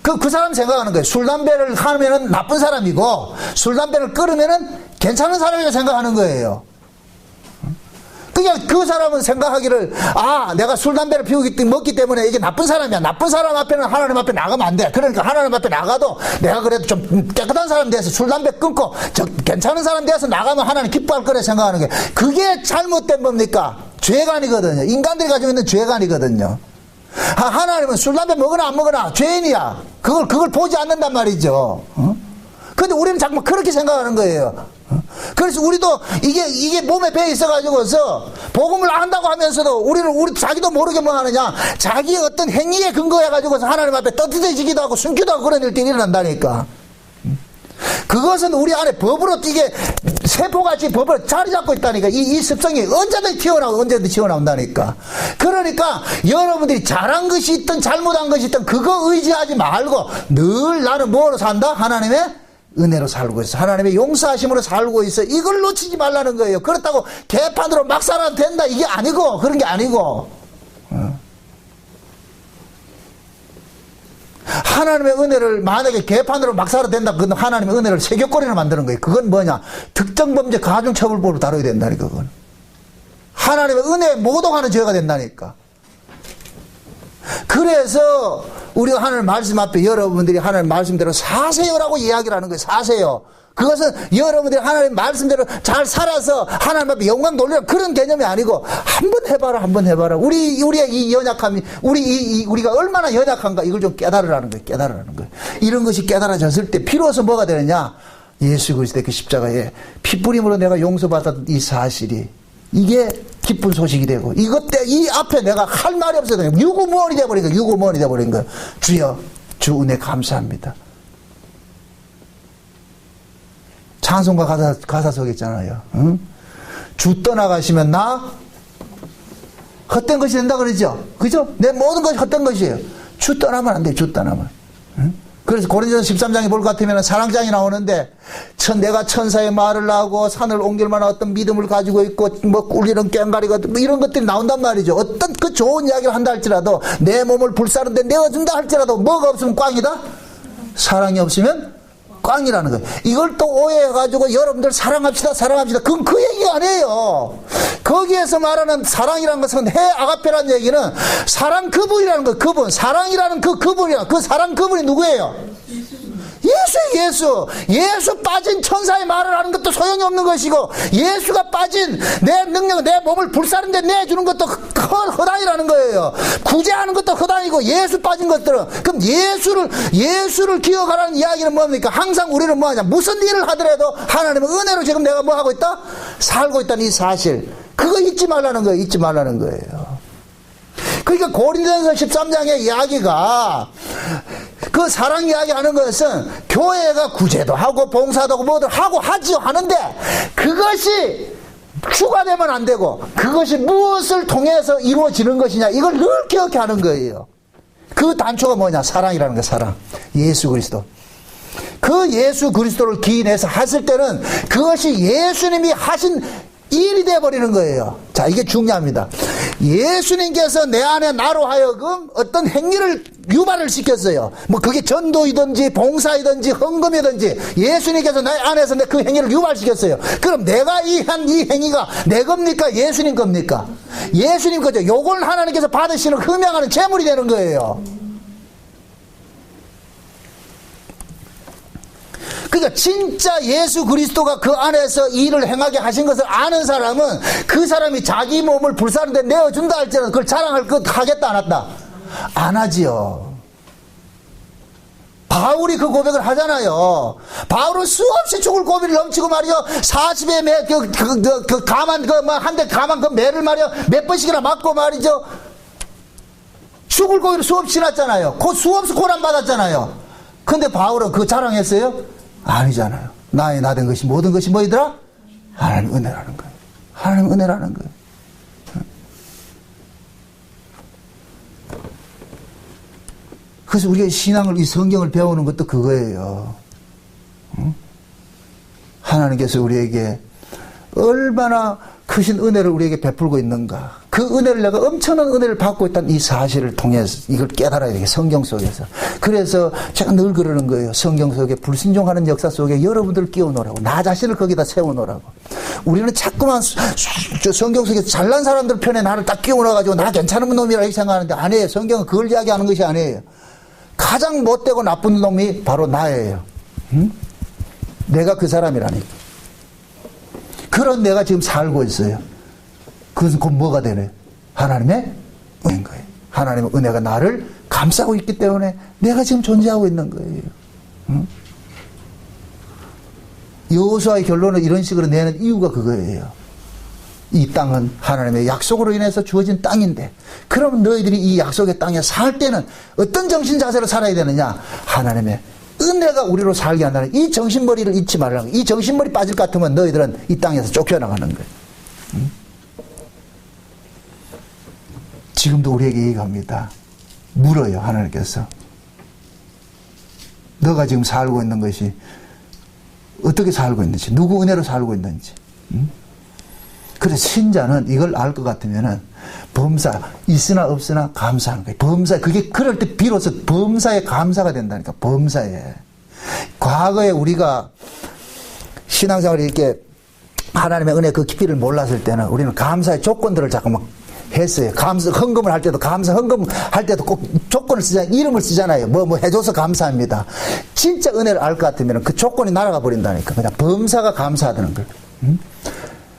그 사람 생각하는 거예요. 술, 담배를 하면은 나쁜 사람이고 술, 담배를 끊으면은 괜찮은 사람이라고 생각하는 거예요. 그냥 그 사람은 생각하기를 내가 술, 담배를 먹기 때문에 이게 나쁜 사람이야. 나쁜 사람 앞에는 하나님 앞에 나가면 안 돼. 그러니까 하나님 앞에 나가도 내가 그래도 좀 깨끗한 사람 돼서 술, 담배 끊고 괜찮은 사람 돼서 나가면 하나님 기뻐할 거라 생각하는 게 그게 잘못된 겁니까? 죄관이거든요. 인간들이 가지고 있는 죄관이거든요. 하나님은 술, 담배 먹으나 안 먹으나 죄인이야. 그걸 보지 않는단 말이죠. 근데 우리는 자꾸 그렇게 생각하는 거예요. 그래서 우리도 이게 몸에 배어 있어가지고서 복음을 안다고 하면서도 우리 자기도 모르게 뭐 하느냐? 자기의 어떤 행위에 근거해가지고서 하나님 앞에 떳떳해지기도 하고 숨기도 하고 그런 일들이 일어난다니까. 그것은 우리 안에 법으로 이게 세포같이 법을 자리 잡고 있다니까. 이 습성이 언제든지 튀어나온다니까. 그러니까 여러분들이 잘한 것이 있든 잘못한 것이 있든 그거 의지하지 말고 늘 나는 뭐로 산다? 하나님의 은혜로 살고 있어. 하나님의 용서하심으로 살고 있어. 이걸 놓치지 말라는 거예요. 그렇다고 개판으로 막 살아도 된다 이게 아니고, 그런 게 아니고. 하나님의 은혜를 만약에 개판으로 막 살아도 된다, 그건 하나님의 은혜를 세격거리로 만드는 거예요. 그건 뭐냐? 특정범죄 가중처벌법으로 다뤄야 된다니까. 그건 하나님의 은혜에 모독하는 죄가 된다니까. 그래서 우리가 하나님 말씀 앞에 여러분들이 하나님 말씀대로 사세요라고 이야기를 하는 거예요. 사세요. 그것은 여러분들이 하나님 말씀대로 잘 살아서 하나님 앞에 영광 돌리는 그런 개념이 아니고, 한번 해봐라, 한번 해봐라. 우리의 이 연약함이, 우리가 얼마나 연약한가, 이걸 좀 깨달으라는 거예요. 깨달으라는 거예요. 이런 것이 깨달아졌을 때 비로소 뭐가 되느냐? 예수 그리스도의 그 십자가에 피뿌림으로 내가 용서받았던 이 사실이, 이게 기쁜 소식이 되고, 이 앞에 내가 할 말이 없어요. 유구무원이 되어버린 거예요. 유구무원이 되어버린 거예요. 주여, 주 은혜 감사합니다. 찬송가 가사 속에 있잖아요. 응? 주 떠나가시면 나 헛된 것이 된다 그러죠. 그죠? 내 모든 것이 헛된 것이에요. 주 떠나면 안 돼. 주 떠나면. 응? 그래서 고린도전서 13장에 볼 것 같으면 사랑장이 나오는데, 내가 천사의 말을 하고 산을 옮길 만한 어떤 믿음을 가지고 있고 뭐 꿀리는 꽹가리가 뭐 이런 것들이 나온단 말이죠. 어떤 그 좋은 이야기를 한다 할지라도, 내 몸을 불사르는데 내어준다 할지라도 뭐가 없으면 꽝이다? 사랑이 없으면 꽝이라는 거예요. 이걸 또 오해해가지고 여러분들 사랑합시다. 그건 그 얘기가 아니에요. 거기에서 말하는 사랑이라는 것은 아가페라는 얘기는 사랑 그분이라는 거. 그분, 사랑이라는 그분이야. 그 사랑 그분이 누구예요? 예수 빠진 천사의 말을 하는 것도 소용이 없는 것이고, 예수가 빠진 내 능력, 내 몸을 불사르는데 내주는 것도 허당이라는 거예요. 구제하는 것도 허당이고, 예수 빠진 것들은. 그럼 예수를 기억하라는 이야기는 뭡니까? 항상 우리는 뭐하냐? 무슨 일을 하더라도 하나님의 은혜로 지금 내가 뭐 하고 있다? 살고 있다는 이 사실. 그거 잊지 말라는 거예요. 잊지 말라는 거예요. 그러니까 고린도전서 13장의 이야기가, 그 사랑 이야기 하는 것은 교회가 구제도 하고 봉사도 하고 뭐든 하지요. 하는데 그것이 주가 되면 안 되고, 그것이 무엇을 통해서 이루어지는 것이냐, 이걸 늘 기억해 하는 거예요. 그 단초가 뭐냐? 사랑이라는 거예요. 사랑. 예수 그리스도. 그 예수 그리스도를 기인해서 했을 때는 그것이 예수님이 하신 일이 되어버리는 거예요. 자, 이게 중요합니다. 예수님께서 내 안에 나로 하여금 어떤 행위를 유발을 시켰어요. 뭐 그게 전도이든지 봉사이든지 헌금이든지 예수님께서 내 안에서 그 행위를 유발시켰어요. 그럼 내가 한 이 행위가 내 겁니까? 예수님 겁니까? 예수님 거죠. 요걸 하나님께서 받으시는 흠양하는 제물이 되는 거예요. 그러니까 진짜 예수 그리스도가 그 안에서 일을 행하게 하신 것을 아는 사람은 그 사람이 자기 몸을 불사르는데 내어준다 할지라도 그걸 자랑할 것 하겠다 안 한다? 안 하지요. 바울이 그 고백을 하잖아요. 바울은 수없이 죽을 고비를 넘치고 말이요, 40의 매, 한 대 가만 그 매를 말이요, 몇 번씩이나 맞고 말이죠. 죽을 고비를 수없이 지났잖아요. 수없이 고난받았잖아요. 근데 바울은 그거 자랑했어요? 아니잖아요. 나의 나 된 것이 모든 것이 뭐이더라? 하나님 은혜라는 거예요. 하나님 은혜라는 거예요. 그래서 우리가 신앙을, 이 성경을 배우는 것도 그거예요. 하나님께서 우리에게 얼마나 크신 은혜를 우리에게 베풀고 있는가. 그 은혜를 내가 엄청난 은혜를 받고 있다는 이 사실을 통해서 이걸 깨달아야 되겠어요. 성경 속에서. 그래서 제가 늘 그러는 거예요. 성경 속에 불순종하는 역사 속에 여러분들을 끼워놓으라고. 나 자신을 거기다 세워놓으라고. 우리는 자꾸만 성경 속에서 잘난 사람들 편에 나를 딱 끼워넣어가지고 나 괜찮은 놈이라 이렇게 생각하는데 아니에요. 성경은 그걸 이야기하는 것이 아니에요. 가장 못되고 나쁜 놈이 바로 나예요. 응? 내가 그 사람이라니까. 그런 내가 지금 살고 있어요. 그것은 곧 뭐가 되네? 하나님의 은혜인 거예요. 하나님의 은혜가 나를 감싸고 있기 때문에 내가 지금 존재하고 있는 거예요. 응? 여호수아의 결론을 이런 식으로 내는 이유가 그거예요. 이 땅은 하나님의 약속으로 인해서 주어진 땅인데, 그러면 너희들이 이 약속의 땅에 살 때는 어떤 정신 자세로 살아야 되느냐? 하나님의 은혜가 우리로 살게 한다는 이 정신머리를 잊지 말라는 거예요. 이 정신머리 빠질 것 같으면 너희들은 이 땅에서 쫓겨나가는 거예요. 지금도 우리에게 얘기합니다. 물어요, 하나님께서. 너가 지금 살고 있는 것이 어떻게 살고 있는지, 누구 은혜로 살고 있는지. 그래서 신자는 이걸 알 것 같으면은 범사, 있으나 없으나 감사하는 거예요. 범사, 그게 그럴 때 비로소 범사에 감사가 된다니까, 범사에. 과거에 우리가 신앙생활을 이렇게 하나님의 은혜 그 깊이를 몰랐을 때는 우리는 감사의 조건들을 자꾸 막 했어요. 헌금을 할 때도 헌금 할 때도 꼭 조건을 쓰잖아요. 이름을 쓰잖아요. 뭐 해줘서 감사합니다. 진짜 은혜를 알 것 같으면 그 조건이 날아가 버린다니까. 그냥 범사가 감사하다는 거예요.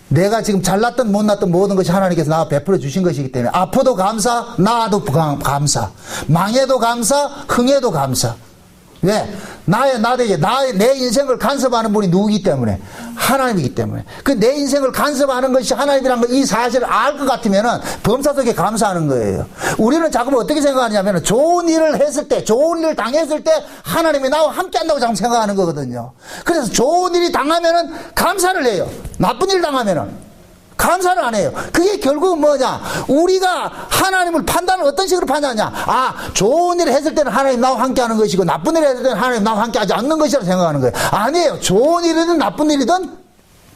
내가 지금 잘났든 못났든 모든 것이 하나님께서 나와 베풀어 주신 것이기 때문에 아파도 감사, 나도 감사, 망해도 감사, 흥해도 감사. 왜? 내 인생을 간섭하는 분이 누구이기 때문에? 하나님이기 때문에. 그 내 인생을 간섭하는 것이 하나님이라는 이 사실을 알 것 같으면은 범사 속에 감사하는 거예요. 우리는 자꾸 어떻게 생각하냐면 좋은 일을 했을 때, 좋은 일을 당했을 때 하나님이 나와 함께 한다고 자꾸 생각하는 거거든요. 그래서 좋은 일이 당하면은 감사를 해요. 나쁜 일 당하면은 감사를 안 해요. 그게 결국은 뭐냐? 우리가 하나님을 판단을 어떤 식으로 판단하냐? 좋은 일을 했을 때는 하나님 나와 함께 하는 것이고, 나쁜 일을 했을 때는 하나님 나와 함께 하지 않는 것이라고 생각하는 거예요. 아니에요. 좋은 일이든 나쁜 일이든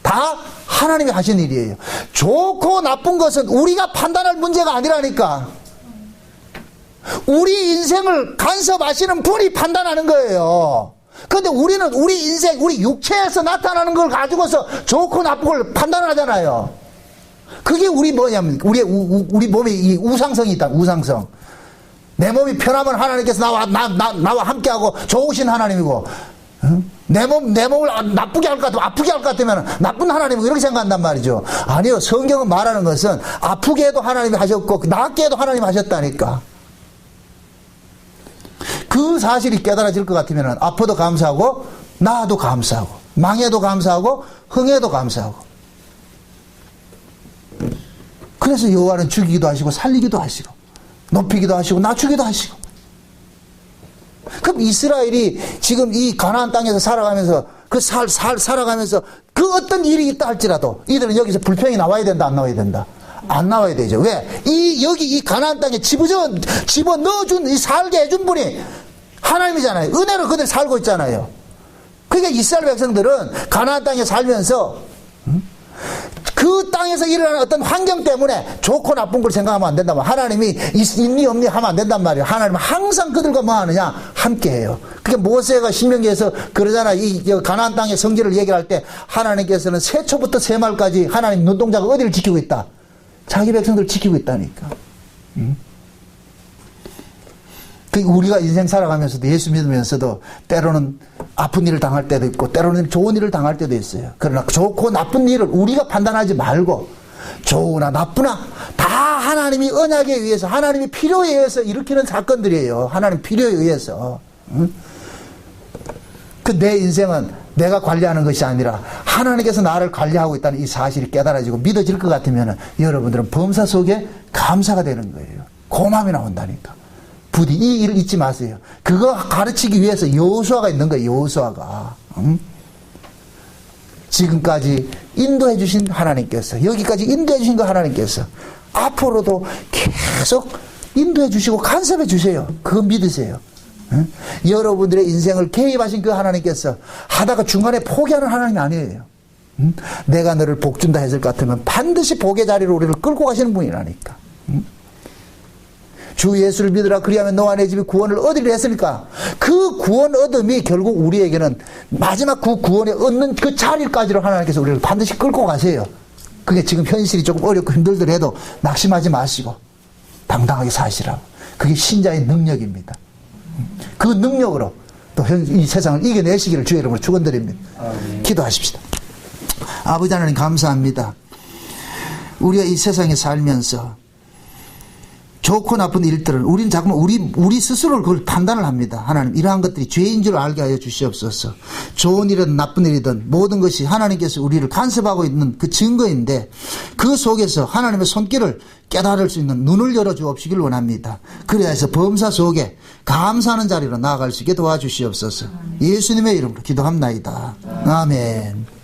다 하나님이 하신 일이에요. 좋고 나쁜 것은 우리가 판단할 문제가 아니라니까. 우리 인생을 간섭하시는 분이 판단하는 거예요. 그런데 우리는 우리 인생, 우리 육체에서 나타나는 걸 가지고서 좋고 나쁜 걸 판단하잖아요. 그게 우리 뭐냐면, 우리 몸에 이 우상성이 있다, 우상성. 내 몸이 편하면 하나님께서 나와 함께하고 좋으신 하나님이고, 내 몸을 나쁘게 할 것 같으면, 아프게 할 것 같으면 나쁜 하나님이고, 이렇게 생각한단 말이죠. 아니요, 성경은 말하는 것은 아프게 해도 하나님이 하셨고, 낫게 해도 하나님이 하셨다니까. 그 사실이 깨달아질 것 같으면 아파도 감사하고, 나도 감사하고, 망해도 감사하고, 흥해도 감사하고. 그래서 여호와는 죽이기도 하시고 살리기도 하시고 높이기도 하시고 낮추기도 하시고. 그럼 이스라엘이 지금 이 가나안 땅에서 살아가면서 살아가면서 그 어떤 일이 있다 할지라도 이들은 여기서 불평이 나와야 된다, 안 나와야 된다? 안 나와야 되죠. 왜? 여기 이 가나안 땅에 집어 넣어준, 이 살게 해준 분이 하나님이잖아요. 은혜로 그들 살고 있잖아요. 그러니까 이스라엘 백성들은 가나안 땅에 살면서 그 땅에서 일어나는 어떤 환경 때문에 좋고 나쁜 걸 생각하면 안 된단 말이에요. 하나님이 있니 없니 하면 안 된단 말이에요. 하나님은 항상 그들과 뭐 하느냐? 함께 해요. 그게 모세가 신명기에서 그러잖아. 이 가나안 땅의 성지를 얘기할 때 하나님께서는 새초부터 새말까지 하나님 눈동자가 어디를 지키고 있다? 자기 백성들을 지키고 있다니까. 우리가 인생 살아가면서도 예수 믿으면서도 때로는 아픈 일을 당할 때도 있고 때로는 좋은 일을 당할 때도 있어요. 그러나 좋고 나쁜 일을 우리가 판단하지 말고 좋으나 나쁘나 다 하나님이 언약에 의해서, 하나님이 필요에 의해서 일으키는 사건들이에요. 하나님 필요에 의해서. 내 인생은 내가 관리하는 것이 아니라 하나님께서 나를 관리하고 있다는 이 사실이 깨달아지고 믿어질 것 같으면 여러분들은 범사 속에 감사가 되는 거예요. 고마움이 나온다니까. 부디 이 일을 잊지 마세요. 그거 가르치기 위해서 여호수아가 있는 거예요. 여호수아가. 지금까지 인도해 주신 하나님께서, 여기까지 인도해 주신 거 하나님께서 앞으로도 계속 인도해 주시고 간섭해 주세요. 그거 믿으세요. 여러분들의 인생을 개입하신 그 하나님께서 하다가 중간에 포기하는 하나님이 아니에요. 내가 너를 복준다 했을 것 같으면 반드시 복의 자리로 우리를 끌고 가시는 분이라니까. 주 예수를 믿으라 그리하면 너와 내 집이 구원을 얻으리라 했으니까 그 구원 얻음이 결국 우리에게는 마지막 그 구원에 얻는 그 자리까지로 하나님께서 우리를 반드시 끌고 가세요. 그게 지금 현실이 조금 어렵고 힘들더라도 낙심하지 마시고 당당하게 사시라고. 그게 신자의 능력입니다. 그 능력으로 또 이 세상을 이겨내시기를 주의 이름으로 축원드립니다. 기도하십시다. 아버지 하나님 감사합니다. 우리가 이 세상에 살면서 좋고 나쁜 일들은 우리는 자꾸만 우리 스스로 그걸 판단을 합니다. 하나님 이러한 것들이 죄인 줄 알게 하여 주시옵소서. 좋은 일이든 나쁜 일이든 모든 것이 하나님께서 우리를 간섭하고 있는 그 증거인데 그 속에서 하나님의 손길을 깨달을 수 있는 눈을 열어 주옵시길 원합니다. 그래야 해서 범사 속에 감사하는 자리로 나아갈 수 있게 도와주시옵소서. 예수님의 이름으로 기도합나이다. 아멘.